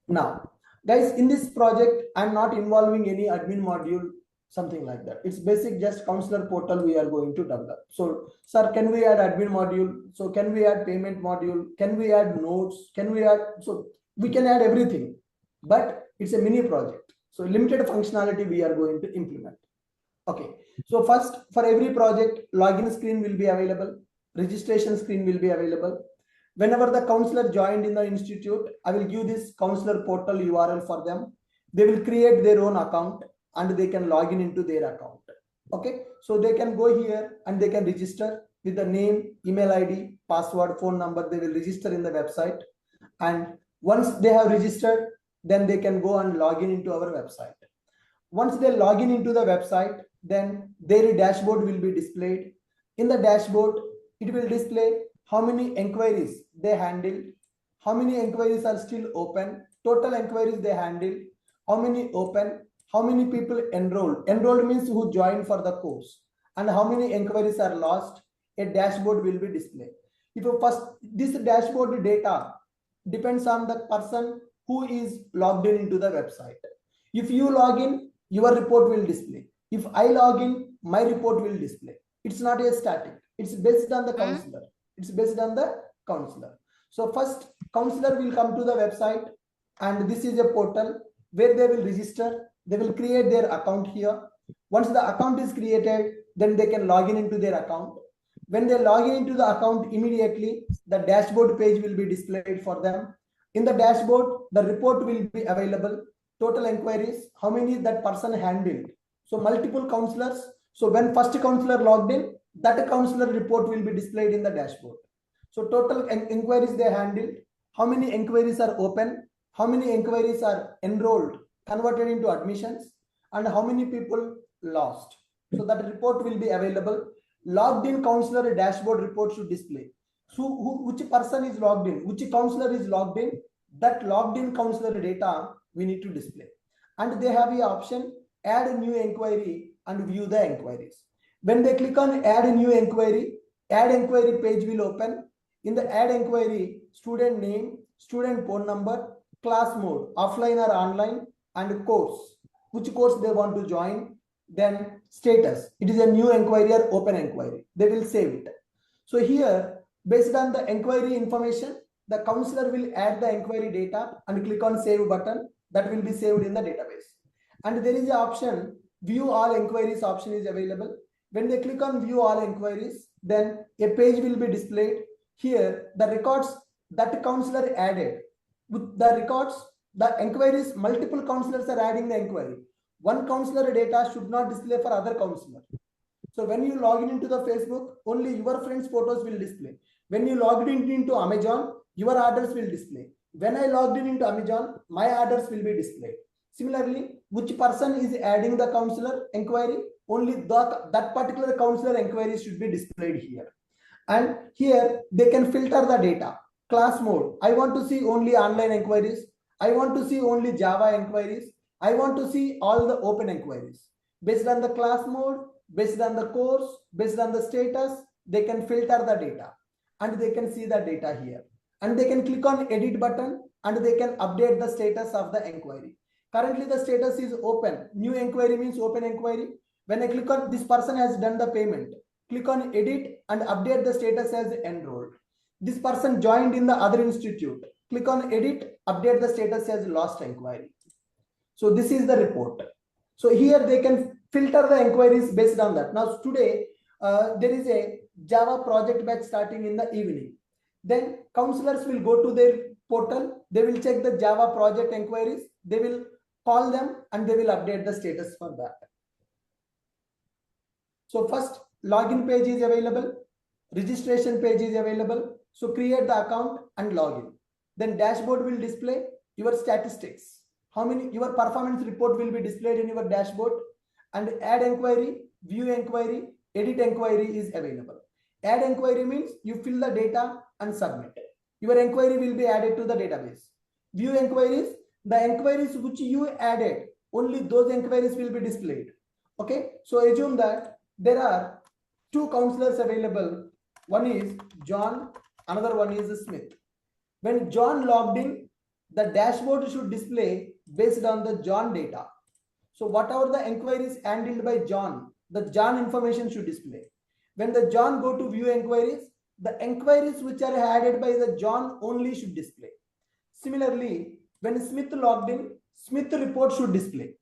Now, guys, in this project, I'm not involving any admin module, something like that. It's basic, just counselor portal we are going to develop. So, sir, can we add admin module? So, can we add payment module? Can we add notes? Can we add? So, we can add everything, but it's a mini project. So, limited functionality we are going to implement. Okay. So, first, for every project, login screen will be available. Registration screen will be available. Whenever the counselor joined in the institute, I will give this counselor portal URL for them. They will create their own account and they can log in into their account. Okay, so they can go here and they can register with the name, email ID, password, phone number. They will register in the website, and once they have registered, then they can go and log in into our website. Once they log in into the website, then their dashboard will be displayed. In the dashboard, it will display how many inquiries they handled, how many inquiries are still open, total inquiries they handled, how many open, how many people enrolled. Enrolled means who joined for the course, and how many inquiries are lost. A dashboard will be displayed. If you first, this dashboard data depends on the person who is logged in into the website. If you log in, your report will display. If I log in, my report will display. It's not a static. It's based on the counselor. So first, counselor will come to the website, and this is a portal where they will register. They will create their account here. Once the account is created, then they can log in into their account. When they log in into the account, immediately the dashboard page will be displayed for them. In the dashboard, the report will be available. Total inquiries, how many that person handled. So multiple counselors. So when first counselor logged in, that counselor report will be displayed in the dashboard. So total inquiries they handled, how many inquiries are open, how many inquiries are enrolled, converted into admissions, and how many people lost. So that report will be available. Logged in counselor dashboard report should display. So which person is logged in, which counselor is logged in, that logged in counselor data we need to display. And they have the option add a new inquiry and view the inquiries. When they click on add a new inquiry, add inquiry page will open. In the add inquiry, student name, student phone number, class mode, offline or online, and course, which course they want to join, then status, it is a new inquiry or open inquiry, they will save it. So here, based on the inquiry information, the counselor will add the inquiry data and click on save button, that will be saved in the database. And there is an option, view all inquiries option is available. When they click on view all inquiries, then a page will be displayed. Here, the records that counselor added, with the records, the inquiries, multiple counselors are adding the inquiry. One counselor data should not display for other counselor. So when you log in into the Facebook, only your friends' photos will display. When you logged in into Amazon, your orders will display. When I logged in into Amazon, my orders will be displayed. Similarly, which person is adding the counselor inquiry, only that particular counselor inquiry should be displayed here. And here they can filter the data. Class mode, I want to see only online inquiries. I want to see only Java inquiries. I want to see all the open inquiries. Based on the class mode, based on the course, based on the status, they can filter the data and they can see the data here. And they can click on edit button and they can update the status of the inquiry. Currently the status is open. New inquiry means open inquiry. When I click on this person has done the payment, click on edit and update the status as enrolled. This person joined in the other institute. Click on edit, update the status as lost inquiry. So this is the report. So here they can filter the inquiries based on that. Now today there is a Java project batch starting in the evening. Then counselors will go to their portal. They will check the Java project inquiries. They will call them and they will update the status for that. So first login page is available, registration page is available. So create the account and log in. Then dashboard will display your statistics. How many, your performance report will be displayed in your dashboard, and add inquiry, view inquiry, edit inquiry is available. Add inquiry means you fill the data and submit. Your inquiry will be added to the database. View inquiries, the inquiries which you added, only those inquiries will be displayed. Okay, so assume that there are two counselors available. One is John, another one is Smith. When John logged in, the dashboard should display based on the John data. So whatever the inquiries handled by John, the John information should display. When the John go to view inquiries, the inquiries which are added by the John only should display. Similarly, when Smith logged in, Smith report should display.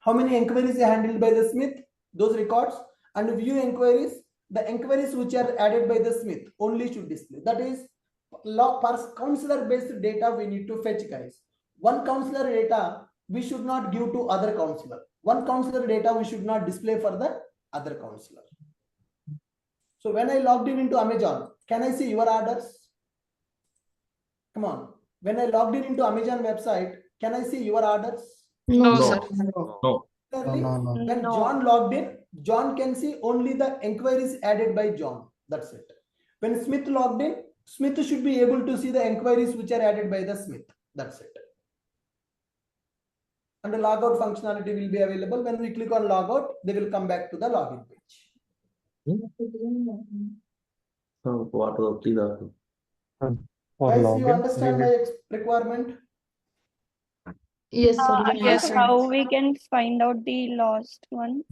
How many inquiries are handled by the Smith, those records, and view inquiries, the inquiries which are added by the Smith only should display. That is counselor based data we need to fetch, guys. One counselor data we should not give to other counselor. One counselor data we should not display for the other counselor. So when I logged in into Amazon, can I see your orders? Come on. When I logged in into Amazon website, can I see your orders? No, No. sir. No. When John logged in, John can see only the inquiries added by John. That's it. When Smith logged in, Smith should be able to see the inquiries which are added by the Smith. That's it. And the logout functionality will be available. When we click on logout, they will come back to the login page. Guys, you understand my requirement? Yes, sir. Yes, how we can find out the lost one?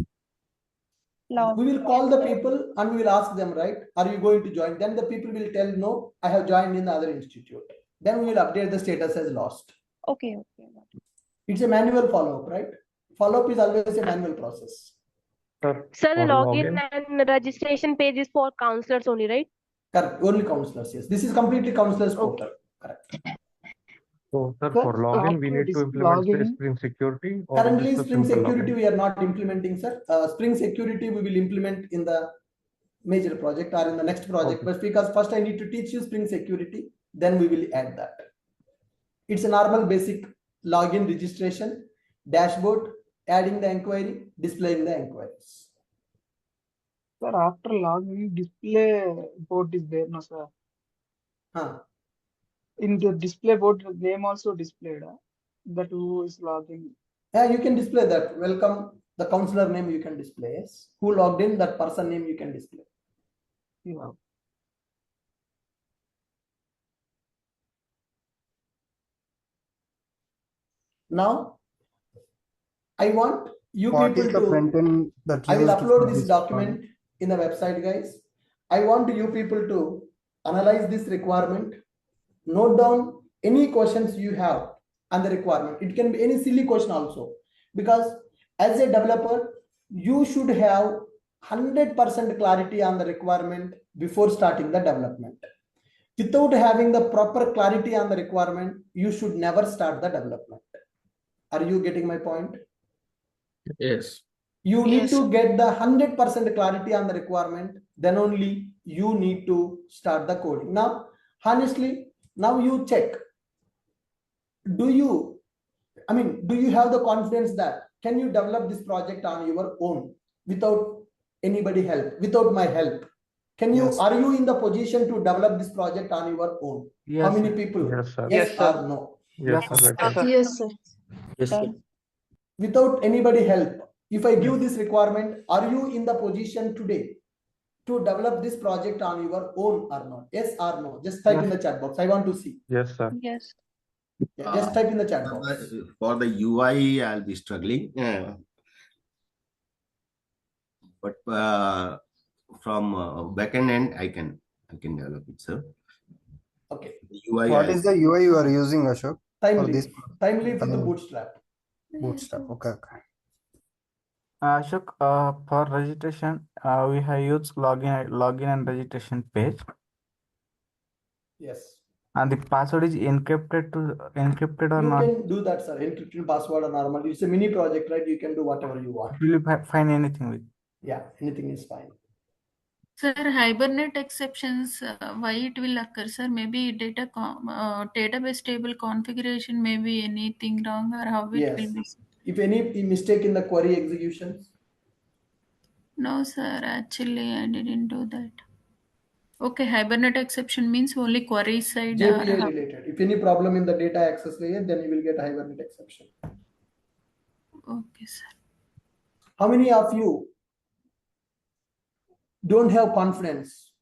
We will call the people and we will ask them, right? Are you going to join? Then the people will tell, no, I have joined in the other institute. Then we will update the status as lost. Okay. It's a manual follow-up, right? Follow-up is always a manual process. Sir, Sir, the for login login, and registration page is for counselors only, right? Correct. Only counselors. Yes. This is completely counselors portal. Correct. so sir, Sir, for login, we after need to this implement the login, Spring Security, or is Currently, this a Spring simple Security login? we are not implementing, sir. Spring Security we will implement in the major project or in the next project. Okay. But because first I need to teach you Spring Security, then we will add that. It's a normal basic login registration, dashboard, adding the inquiry, displaying the inquiries. sir, after login, display board is there, no, sir. In the display board, the name also displayed. That who is logging. Yeah, you can display that. Welcome, the counselor name you can display. Yes. Who logged in, that person name you can display. Yeah. Now, I want you What people is the to, front end that I will used upload for this this document in the website, guys. I want you people to analyze this requirement, note down any questions you have on the requirement. It can be any silly question also, because as a developer, you should have 100% clarity on the requirement before starting the development. Without having the proper clarity on the requirement, you should never start the development. Are you getting my point? Yes. You need to get the 100% clarity on the requirement, then only you need to start the coding. Now, honestly, now you check. Do you have the confidence that can you develop this project on your own without anybody help, without my help? Are you in the position to develop this project on your own? Yes, How many sir. people? Yes, sir. Yes or no? Yes, sir. Right, sir. Yes, sir. Yes, sir. Without anybody help, if I give this requirement, are you in the position today to develop this project on your own or not? Yes or no? Just type in the chat box. I want to see. Yes, sir. Yes. Yeah, just type in the chat box. For the UI, I'll be struggling. But from backend end, I can develop it, sir. Okay. UI. What is the UI you are using, Ashok? For this Timely with the Bootstrap. Bootstrap. Okay. Ashok, for registration, we have used login and registration page, Yes. and the password is encrypted or You not. can do that, sir. Encrypted password or normal. It's a mini project, right? You can do whatever you want. Will you find anything with? Yeah, anything is fine. Sir, Hibernate exceptions, why it will occur, sir? Maybe database table configuration, maybe anything wrong, or how it Yes. will be. If any mistake in the query execution. No, sir. Actually, I didn't do that. Okay, Hibernate exception means only query side. JPA related. If any problem in the data access layer, then you will get a Hibernate exception. Okay, sir. How many of you don't have confidence?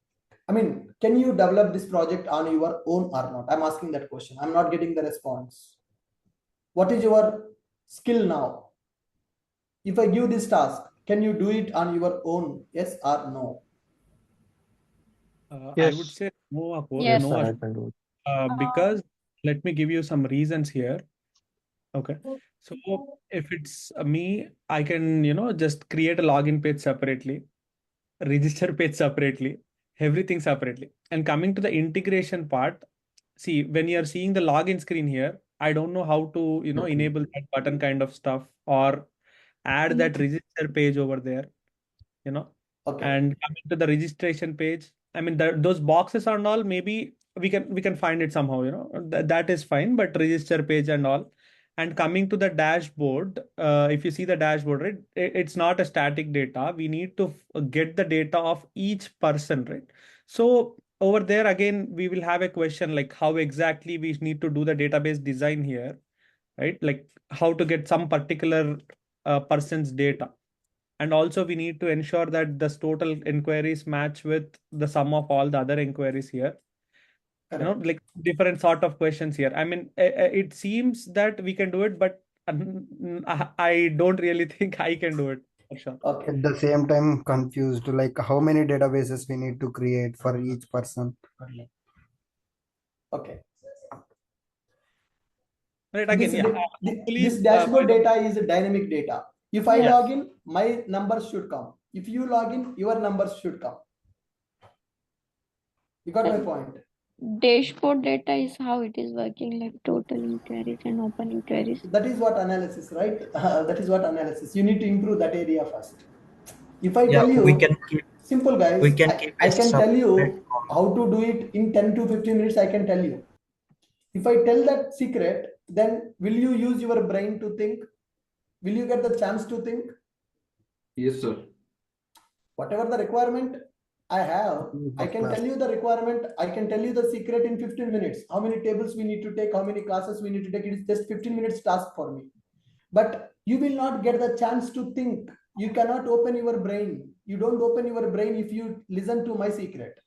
I mean, can you develop this project on your own or not? I'm asking that question. I'm not getting the response. What is your skill now? If I give this task, can you do it on your own? Yes or no? I would say no, Yes, no, sir. I Ashok. can do it. Because let me give you some reasons here. Okay. So if it's me, I can, just create a login page separately, register page separately, everything separately. And coming to the integration part, see, when you're seeing the login screen here, I don't know how to, enable that button kind of stuff or add that register page over there, Okay. and coming to the registration page, I mean, those boxes and all, maybe we can find it somehow, that is fine, but register page and all. And coming to the dashboard, if you see the dashboard, right, it's not a static data. We need to get the data of each person, right? So over there, again, we will have a question like how exactly we need to do the database design here, right? Like how to get some particular person's data. And also we need to ensure that this total inquiries match with the sum of all the other inquiries here. Like different sort of questions here. I mean, it seems that we can do it, but I don't really think I can do it for sure. Okay. At the same time, confused like how many databases we need to create for each person. Okay. Right, again, This, yeah. this dashboard data is a dynamic data. If I Yes. log in, my numbers should come. If you log in, your numbers should come. You got my point? Dashboard data is how it is working, like total inquiries and open inquiries. That is what analysis, right? That is what analysis. You need to improve that area first. If I tell you, we can keep simple guys, we can keep I a can tell you separate how to do it in 10 to 15 minutes. I can tell you. If I tell that secret, then will you use your brain to think? Will you get the chance to think? Yes, sir. Whatever the requirement I have, I can tell you the requirement. I can tell you the secret in 15 minutes. How many tables we need to take, how many classes we need to take. It is just 15 minutes task for me. But you will not get the chance to think. You cannot open your brain. You don't open your brain if you listen to my secret.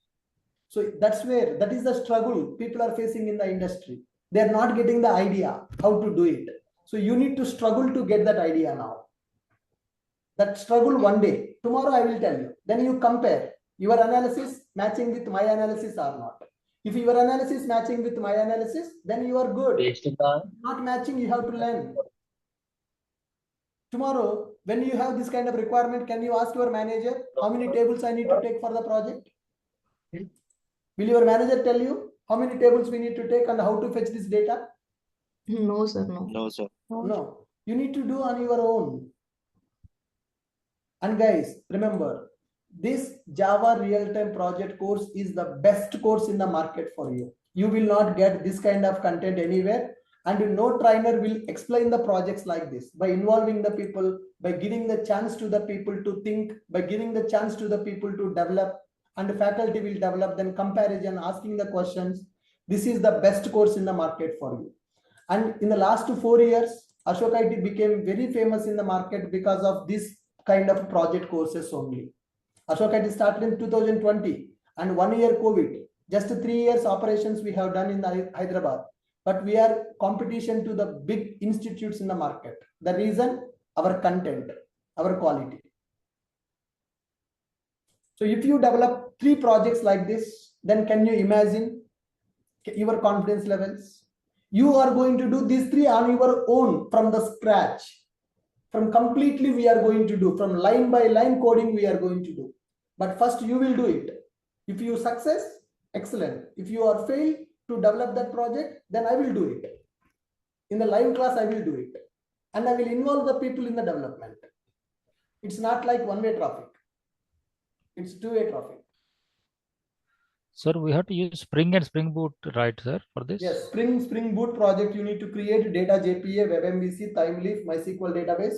So that is the struggle people are facing in the industry. They are not getting the idea how to do it. So you need to struggle to get that idea now. That struggle one day. Tomorrow I will tell you. Then you compare your analysis matching with my analysis or not. If your analysis matching with my analysis, then you are good. Not matching, you have to learn. Tomorrow, when you have this kind of requirement, can you ask your manager how many tables I need to take for the project? Will your manager tell you how many tables we need to take and how to fetch this data? No, sir, no. No, sir. No. You need to do on your own. And guys, remember, this Java real-time project course is the best course in the market for you. You will not get this kind of content anywhere, and no trainer will explain the projects like this by involving the people, by giving the chance to the people to think, by giving the chance to the people to develop, and the faculty will develop, then comparison, asking the questions. This is the best course in the market for you. And in the last 4 years, Ashok IT became very famous in the market because of this kind of project courses only. Ashok IT started in 2020 and 1 year COVID. Just 3 years operations we have done in the Hyderabad. But we are competition to the big institutes in the market. The reason, our content, our quality. So if you develop 3 projects like this, then can you imagine your confidence levels? You are going to do these 3 on your own from the scratch. From completely we are going to do, from line by line coding we are going to do. But first you will do it. If you success, excellent. If you are failed to develop that project, then I will do it. In the live class, I will do it. And I will involve the people in the development. It's not like one-way traffic. It's two-way traffic. Sir, we have to use Spring and Spring Boot, right, sir, for this? Yes, Spring Boot project, you need to create data JPA, WebMVC, Timeleaf, MySQL database.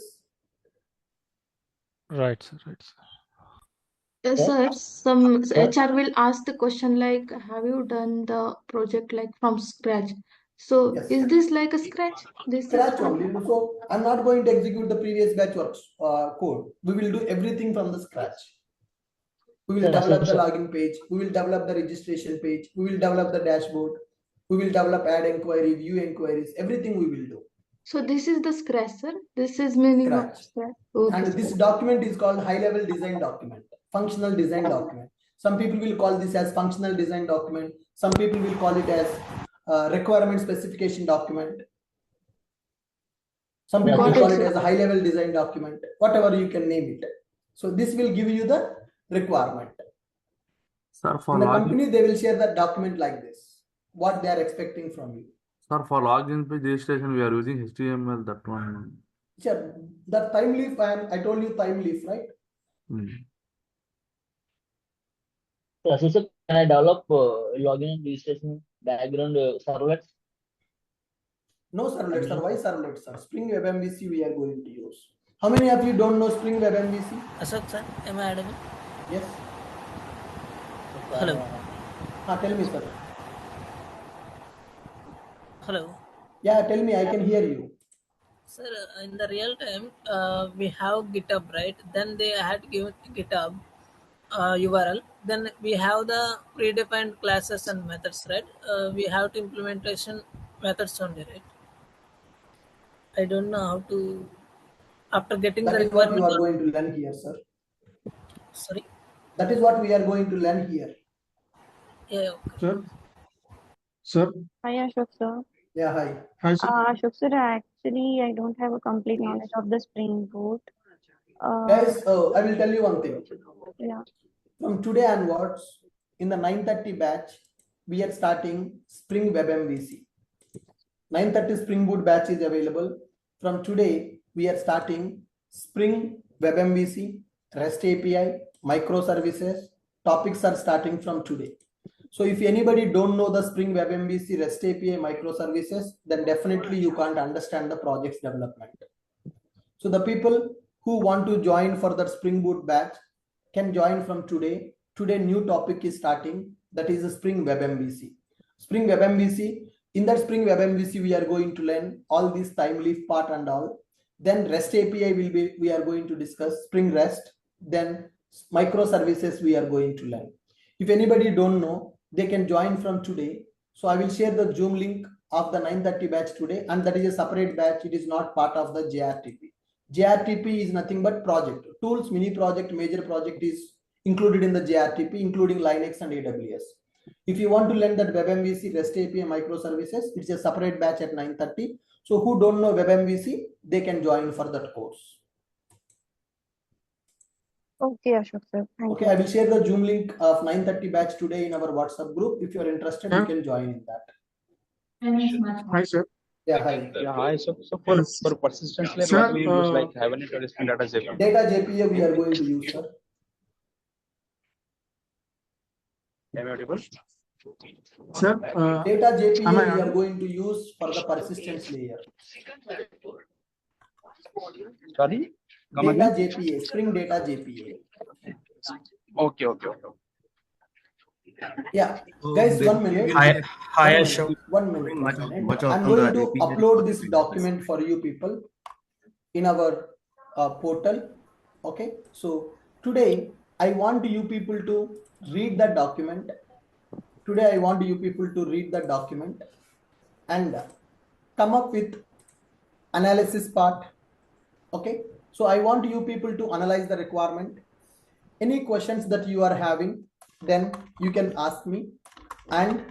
Right, sir, right, sir. Sir, some HR will ask the question like, have you done the project like from scratch? So Yes. is this like a scratch? This Scratch is from... only. So I'm not going to execute the previous batch works code. We will do everything from the scratch. We will develop the login page. We will develop the registration page. We will develop the dashboard. We will develop add inquiry, view inquiries. Everything we will do. So this is the scratch, sir. This is meaning of scratch. Okay, And this document is called high-level design document, functional design document. Some people will call this as functional design document. Some people will call it as requirement specification document. Some people will call it as a high-level design document, whatever you can name it. So this will give you the requirement. Sir, for in the login, company, they will share that document like this, what they are expecting from you. sir, for login page registration, we are using HTML, that one. Sure. The time leaf, I told you time leaf, right? So, sir, can I develop login and registration background servlets? No servlets, sir. Why servlets, sir? Spring Web MVC we are going to use. How many of you don't know Spring Web MVC? Ashok sir, am I audible? Yes. Hello. Tell me, sir. Hello. Yeah, tell me. I can hear you. Sir, in the real time, we have GitHub, right? Then they had given GitHub URL. Then we have the predefined classes and methods, right? We have to implementation methods only, right? I don't know how to. After getting that the is what requirement, you are going to learn here, sir. Sorry. That is what we are going to learn here. Yeah. Sir. Sir. Hi, Ashok sir. Yeah, hi. Hi, sir. Ashok sir, Actually, I don't have a complete knowledge of the Spring Boot. Guys, I will tell you one thing. Yeah. From today onwards, in the 9:30 batch, we are starting Spring Web MVC. 9:30 Spring Boot batch is available. From today, we are starting Spring Web MVC, REST API, microservices. Topics are starting from today. So if anybody don't know the Spring Web MVC, REST API, microservices, then definitely you can't understand the project's development. So the people who want to join for the Spring Boot batch can join from today. Today new topic is starting, that is the Spring Web MVC. Spring Web MVC, in that Spring Web MVC we are going to learn all this time leaf part and all. Then REST API we are going to discuss Spring REST. Then microservices we are going to learn. If anybody don't know, they can join from today. So I will share the Zoom link of the 9:30 batch today, and that is a separate batch. It is not part of the JRTP. JRTP is nothing but project. Tools, mini project, major project is included in the JRTP, including Linux and AWS. If you want to learn that WebMVC, REST API, microservices, it's a separate batch at 9:30. So who don't know WebMVC, they can join for that course. Okay, Ashok sir. Thank you. I will share the Zoom link of 9:30 batch today in our WhatsApp group. If you are interested, you can join in that. Hi, sir. Yeah, hi. Yeah, hi. So for persistence layer, Sir, what we use like Hibernate or Spring Data JPA? Data JPA we are going to use, sir. Am I audible? Sir, Data JPA we are going to use for the persistence layer. Sorry? Come Data again? JPA, Spring Data JPA. Okay. Yeah, guys, 1 minute. Hi, Ashok. 1 minute. Much I'm on the going to repeat upload this document for you people in our portal. Okay, so today I want you people to read the document. Today I want you people to read the document and come up with analysis part. Okay, so I want you people to analyze the requirement. Any questions that you are having, then you can ask me, and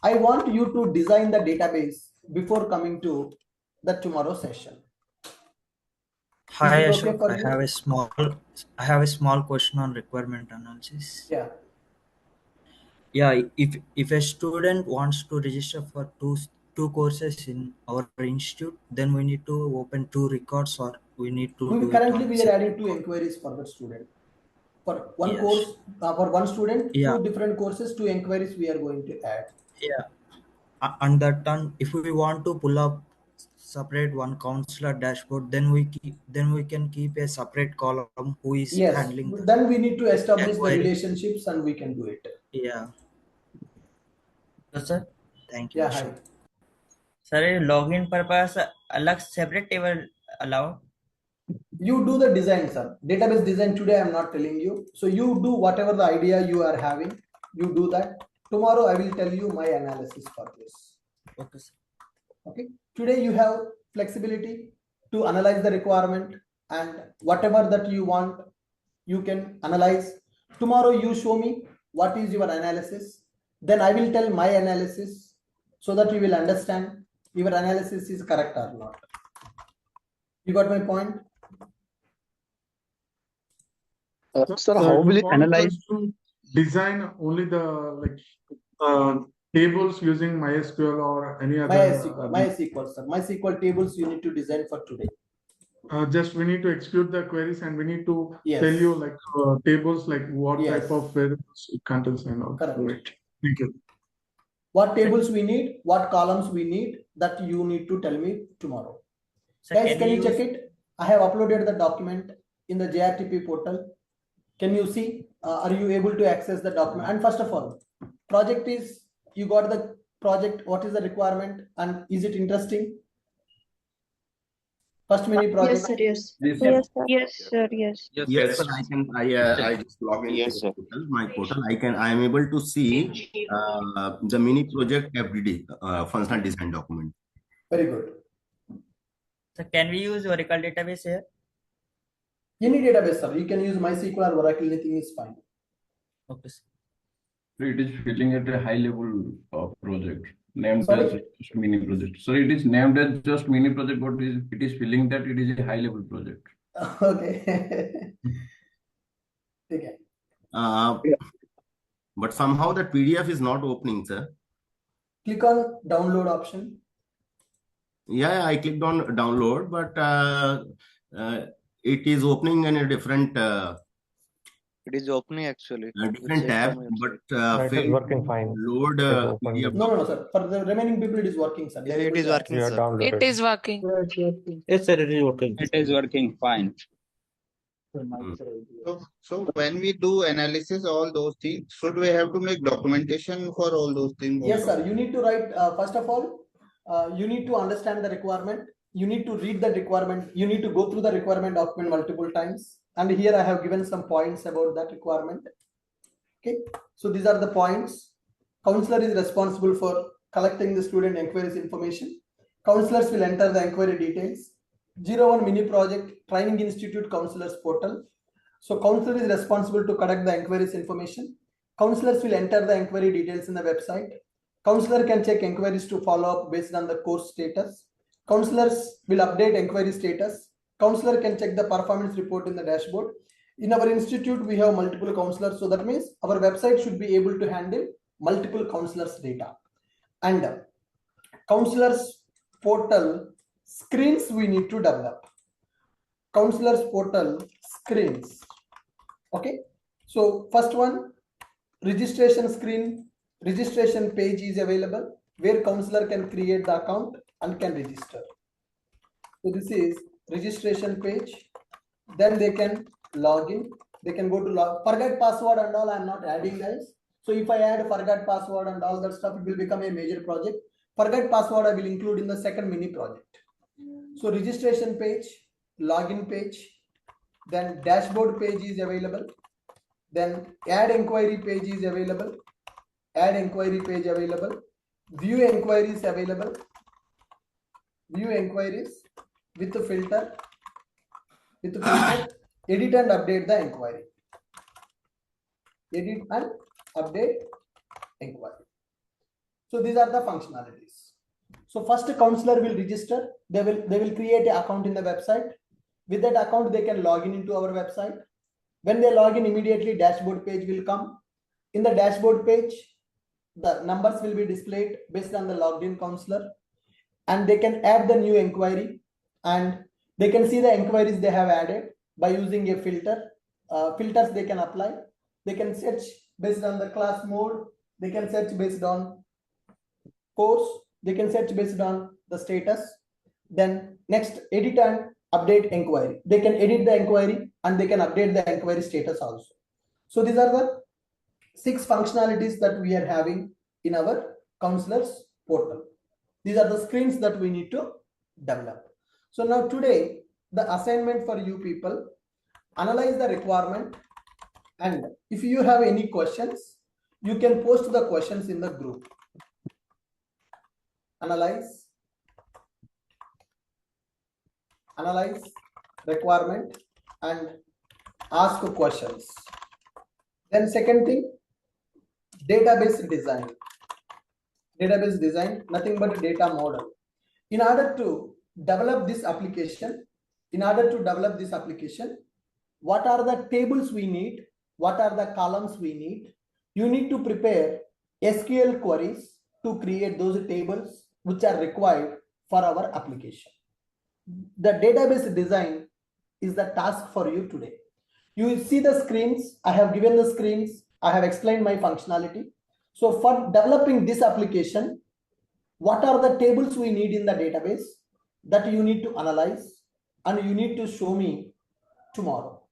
I want you to design the database before coming to the tomorrow session. Hi, okay Ashok. for you? I have a small question on requirement analysis. Yeah. Yeah, if a student wants to register for two courses in our institute, then we need to open two records, or we need to do Currently it on we are adding 2 inquiries for the student. For one Yes. course, for one student, Yeah. 2 different courses, 2 inquiries we are going to add. Yeah. And that time, if we want to pull up separate one counselor dashboard, then we can keep a separate column who is Yes, handling the then we need to establish the inquiry. relationships and we can do it. Yeah. तो sir Thank you. Yeah, hi. Sir login purpose अलग separate table allow You do the design, sir. Database design today I'm not telling you. So you do whatever the idea you are having, you do that. Tomorrow I will tell you my analysis for this. Okay, sir. Okay, today you have flexibility to analyze the requirement, and whatever that you want you can analyze. Tomorrow you show me what is your analysis, then I will tell my analysis, so that you will understand your analysis is correct or not. You got my point? Sir, how will it analyze? Design only the tables using MySQL or any other. MySQL, sir. MySQL tables you need to design for today. Just we need to execute the queries and we need to Yes. tell you tables what Yes. type of variables it contains and all. Correct. Right. Thank you. What tables we need, what columns we need, that you need to tell me tomorrow. Sir, Guys, can you check it? I have uploaded the document in the JRTP portal. Can you see? Are you able to access the document? And first of all, project is, you got the project, what is the requirement, and is it interesting? First mini project. Yes, sir. Yes. Yes, sir. Yes, sir. Yes. Yes, sir. I just log into Yes, sir. my portal. I am able to see the mini project FDD functional design document. Very good. So can we use Oracle database here? Any database, sir. You can use MySQL or Oracle, anything is fine. Okay, sir. So it is feeling at a high level project. named Sorry? as just mini project. So it is named as just mini project, but it is feeling that it is a high level project. Okay. Okay. But somehow that PDF is not opening, sir. Click on download option. Yeah, I clicked on download, but it is opening in a different It is opening actually. different tab, but It is working fine. load It is open. PDF. No, sir. For the remaining people, it is working, sir. Yeah, it is working, You are sir. downloaded. It is working. Yes, sir, it is working. It is working fine. So when we do analysis, all those things, should we have to make documentation for all those things? Yes, sir. You need to write, first of all, you need to understand the requirement. You need to read the requirement. You need to go through the requirement document multiple times. And here I have given some points about that requirement. Okay. So these are the points. Counselor is responsible for collecting the student inquiries information. Counselors will enter the inquiry details. 01 mini project training institute counselors portal. So counselor is responsible to collect the inquiries information. Counselors will enter the inquiry details in the website. Counselor can check inquiries to follow up based on the course status. Counselors will update inquiry status. Counselor can check the performance report in the dashboard. In our institute, we have multiple counselors. So that means our website should be able to handle multiple counselors data. And counselors portal screens we need to develop. Counselors portal screens. Okay. So first one, registration screen, registration page is available where counselor can create the account and can register. So this is registration page. Then they can log in. They can go to forget password and all. I'm not adding, guys. So if I add forget password and all that stuff, it will become a major project. Forget password I will include in the second mini project. So registration page, login page, then dashboard page is available. Then add inquiry page is available. Add inquiry page available. View inquiries available. View inquiries with the filter. With the filter, edit and update the inquiry. Edit and update inquiry. So these are the functionalities. So first counselor will register. They will create an account in the website. With that account, they can log in into our website. When they log in, immediately dashboard page will come. In the dashboard page, the numbers will be displayed based on the logged in counselor, and they can add the new inquiry, and they can see the inquiries they have added by using a filter. Filters they can apply. They can search based on the class mode. They can search based on course. They can search based on the status. Then next, edit and update inquiry. They can edit the inquiry and they can update the inquiry status also. So these are the 6 functionalities that we are having in our counselors portal. These are the screens that we need to develop. So now today, the assignment for you people, analyze the requirement, and if you have any questions, you can post the questions in the group. Analyze requirement and ask questions. Then second thing, database design. Database design, nothing but data model. In order to develop this application, what are the tables we need? What are the columns we need? You need to prepare SQL queries to create those tables which are required for our application. The database design is the task for you today. You will see the screens. I have given the screens. I have explained my functionality. So for developing this application, what are the tables we need in the database that you need to analyze and you need to show me tomorrow.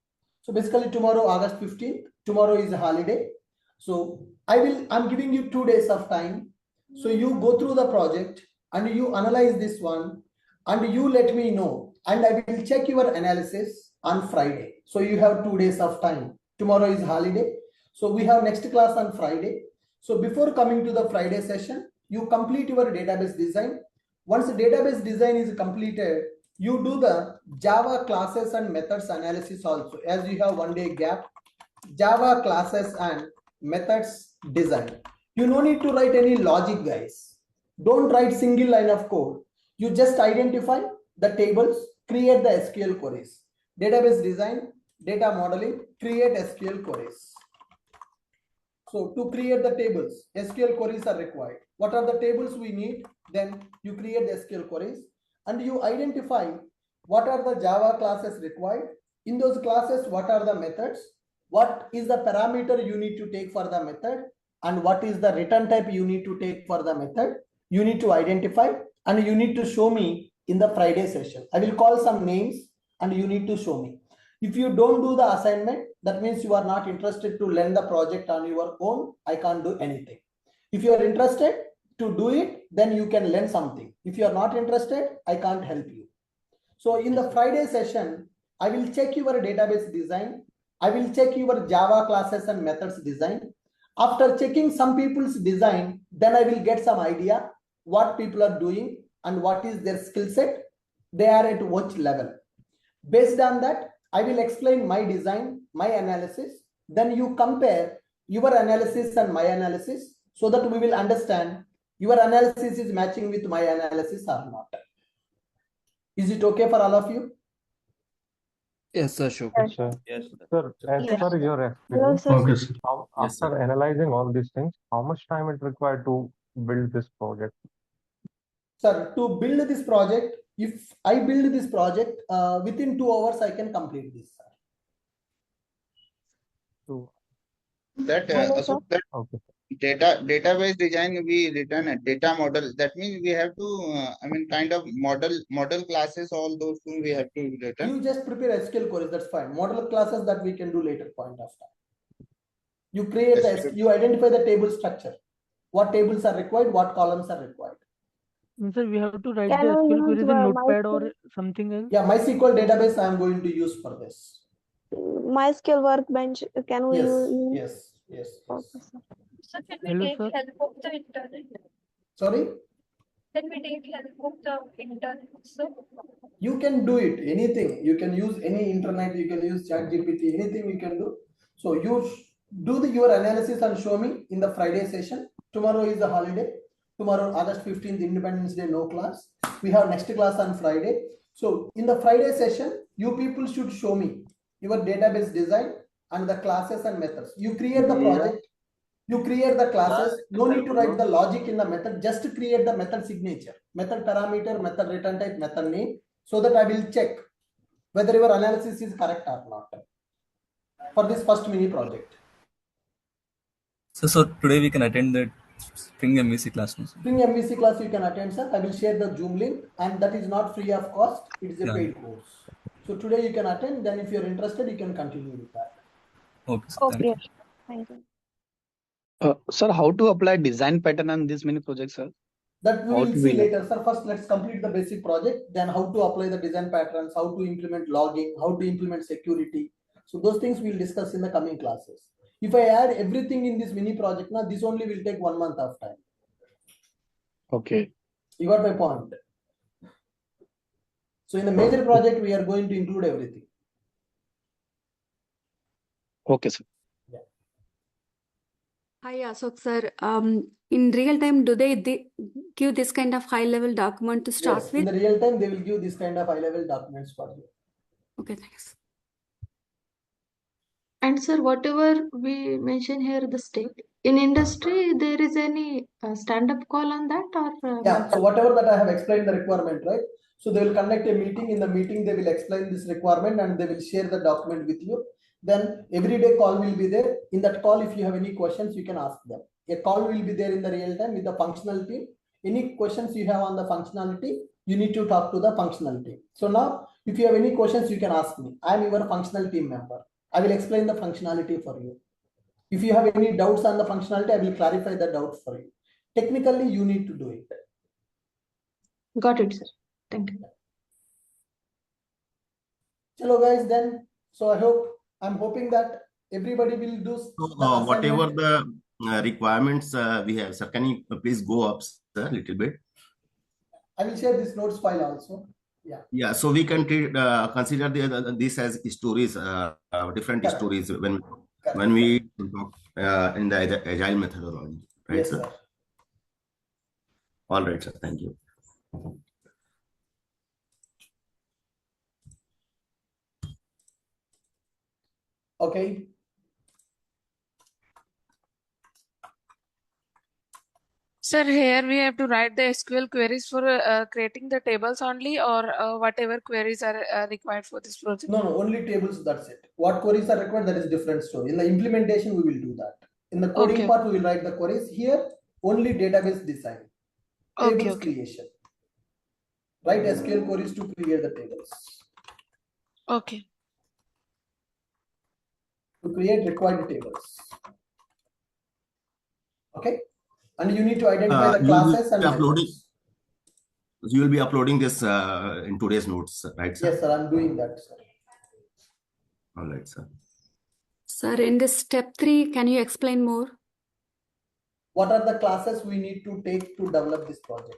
So basically tomorrow, August 15th, tomorrow is a holiday. So I'm giving you 2 days of time. So you go through the project and you analyze this one and you let me know, and I will check your analysis on Friday. So you have 2 days of time. Tomorrow is holiday. So we have next class on Friday. So before coming to the Friday session, you complete your database design. Once the database design is completed, you do the Java classes and methods analysis also, as you have 1 day gap. Java classes and methods design. You no need to write any logic, guys. Don't write single line of code. You just identify the tables, create the SQL queries. Database design, data modeling, create SQL queries. So to create the tables, SQL queries are required. What are the tables we need? Then you create the SQL queries and you identify what are the Java classes required. In those classes, what are the methods? What is the parameter you need to take for the method? And what is the return type you need to take for the method? You need to identify and you need to show me in the Friday session. I will call some names and you need to show me. If you don't do the assignment, that means you are not interested to learn the project on your own. I can't do anything. If you are interested to do it, then you can learn something. If you are not interested, I can't help you. So in the Friday session, I will check your database design. I will check your Java classes and methods design. After checking some people's design, then I will get some idea what people are doing and what is their skill set. They are at which level. Based on that, I will explain my design, my analysis. Then you compare your analysis and my analysis so that we will understand your analysis is matching with my analysis or not. Is it okay for all of you? Yes, sir, sure. Yes, sir. Yes, Sir, as Yes. per your Hello, experience, sir. after Yes, sir. analyzing all these things, how much time it required to build this project? Sir, to build this project, if I build this project within 2 hours, I can complete this. Sir. That Hello, Ashok, sir. that database design we written a data model. That means we have to kind of model classes, all those things we have to written. You just prepare SQL queries, that's fine. Model classes that we can do later point of time. You create the you identify the table structure. What tables are required, what columns are required. Sir, we have to write Can the we SQL use queries in Notepad or MySQL? something else? Yeah, MySQL database I am going to use for this. MySQL workbench? Can we use? Yes. Okay, sir. So can we Hello, take sir. help of the internet? Sorry? Can we take help of the internet? So You can do it, anything. You can use any internet, you can use ChatGPT, anything you can do. So you do your analysis and show me in the Friday session. Tomorrow is a holiday. Tomorrow, August 15th, Independence Day, no class. We have next class on Friday. So in the Friday session, you people should show me your database design and the classes and methods. You create the project, you create the classes, no need to write the logic in the method, just create the method signature, method parameter, method return type, method name, so that I will check whether your analysis is correct or not for this first mini project. So today we can attend the Spring MVC class. No? Spring MVC class you can attend, sir. I will share the Zoom link and that is not free of cost. It is a paid course. So today you can attend, then if you're interested, you can continue with that. Okay, sir. Okay. Thank you. Sir, how to apply design pattern on this mini project, sir? That we How will to see be later, sir. First, let's complete the basic project, then how to apply the design patterns, how to implement logging, how to implement security. So those things we'll discuss in the coming classes. If I add everything in this mini project, now this only will take 1 month of time. Okay. You got my point. So in the major project, we are going to include everything. Okay, sir. Hi, Ashok sir. In real time, do they give this kind of high-level document to start Yes, with? in the real time, they will give this kind of high-level documents for you. Okay, thanks. And sir, whatever we mention here, the state in industry, there is any stand-up call on that or? Yeah, so whatever that I have explained the requirement, right? So they will conduct a meeting. In the meeting, they will explain this requirement and they will share the document with you. Then everyday call will be there. In that call, if you have any questions, you can ask them. A call will be there in the real time with the functional team. Any questions you have on the functionality, you need to talk to the functional team. So now, if you have any questions, you can ask me. I am your functional team member. I will explain the functionality for you. If you have any doubts on the functionality, I will clarify the doubts for you. Technically, you need to do it. Got it, sir. Thank you. Hello guys, then. So I'm hoping that everybody will do the whatever assignment. the requirements we have, sir, can you please go up, sir, a little bit? I will share this notes file also. Yeah. Yeah, so we can consider this as stories, different Correct. stories when we talk in the agile methodology, right, Yes, sir? sir. All right, sir. Thank you. Okay. Sir, here we have to write the SQL queries for creating the tables only, or whatever queries are required for this project? No, only tables, that's it. What queries are required, that is different story. In the implementation, we will do that. In the coding Okay. part, we will write the queries. Here, only database design, tables Okay. creation. Write SQL queries to create the tables. Okay. To create required tables. Okay. And you need to identify the You will classes be and uploading. methods. You will be uploading this in today's notes, right, sir? Yes, sir. I'm doing that, sir. All right, sir. Sir, in this step 3, can you explain more? What are the classes we need to take to develop this project?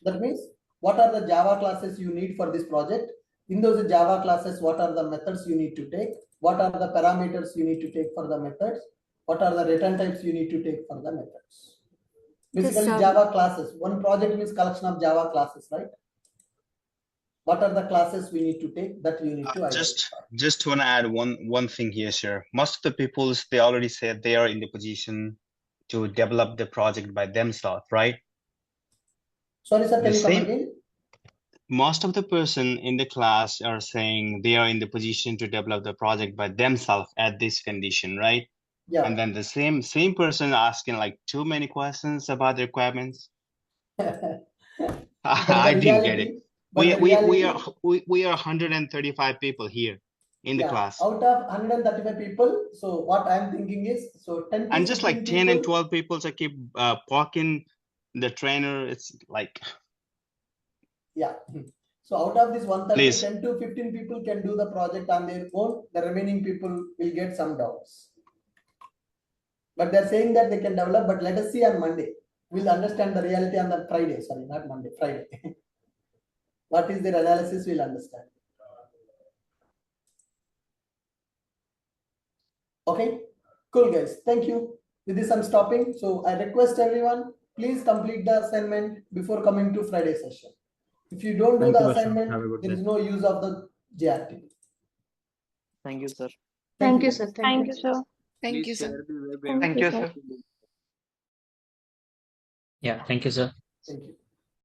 That means, what are the Java classes you need for this project? In those Java classes, what are the methods you need to take? What are the parameters you need to take for the methods? What are the return types you need to take for the methods? Basically, Yes, Java classes. One project means collection of Java classes, right? What are the classes we need to take that you need to identify? Just want to add one thing here, sir. Most of the people, they already said they are in the position to develop the project by themselves, right? Sorry, sir, can The you come same. again? Most of the person in the class are saying they are in the position to develop the project by themselves at this condition, right? Yeah. And then the same person asking like too many questions about the requirements. I didn't get it. We are 135 people here in the class. Out of 135 people, so what I'm thinking is, so 10 to And just 15 like 10 and people, 12 people so keep parking the trainer. It's like, yeah. So out of this 130, Please. 10 to 15 people can do the project on their own. The remaining people will get some doubts. But they're saying that they can develop, but let us see on Monday. We'll understand the reality on the Friday. Sorry, not Monday, Friday. What is their analysis, we'll understand. Okay, cool guys. Thank you. With this, I'm stopping. So I request everyone, please complete the assignment before coming to Friday session. If you don't do Thank the you, Ashok. assignment, Have a good there day. is no use of the JRT. Thank you, sir. Thank you, sir. Thank you, sir. Thank you, sir. Thank you, sir. Yeah, thank you, sir. Thank you.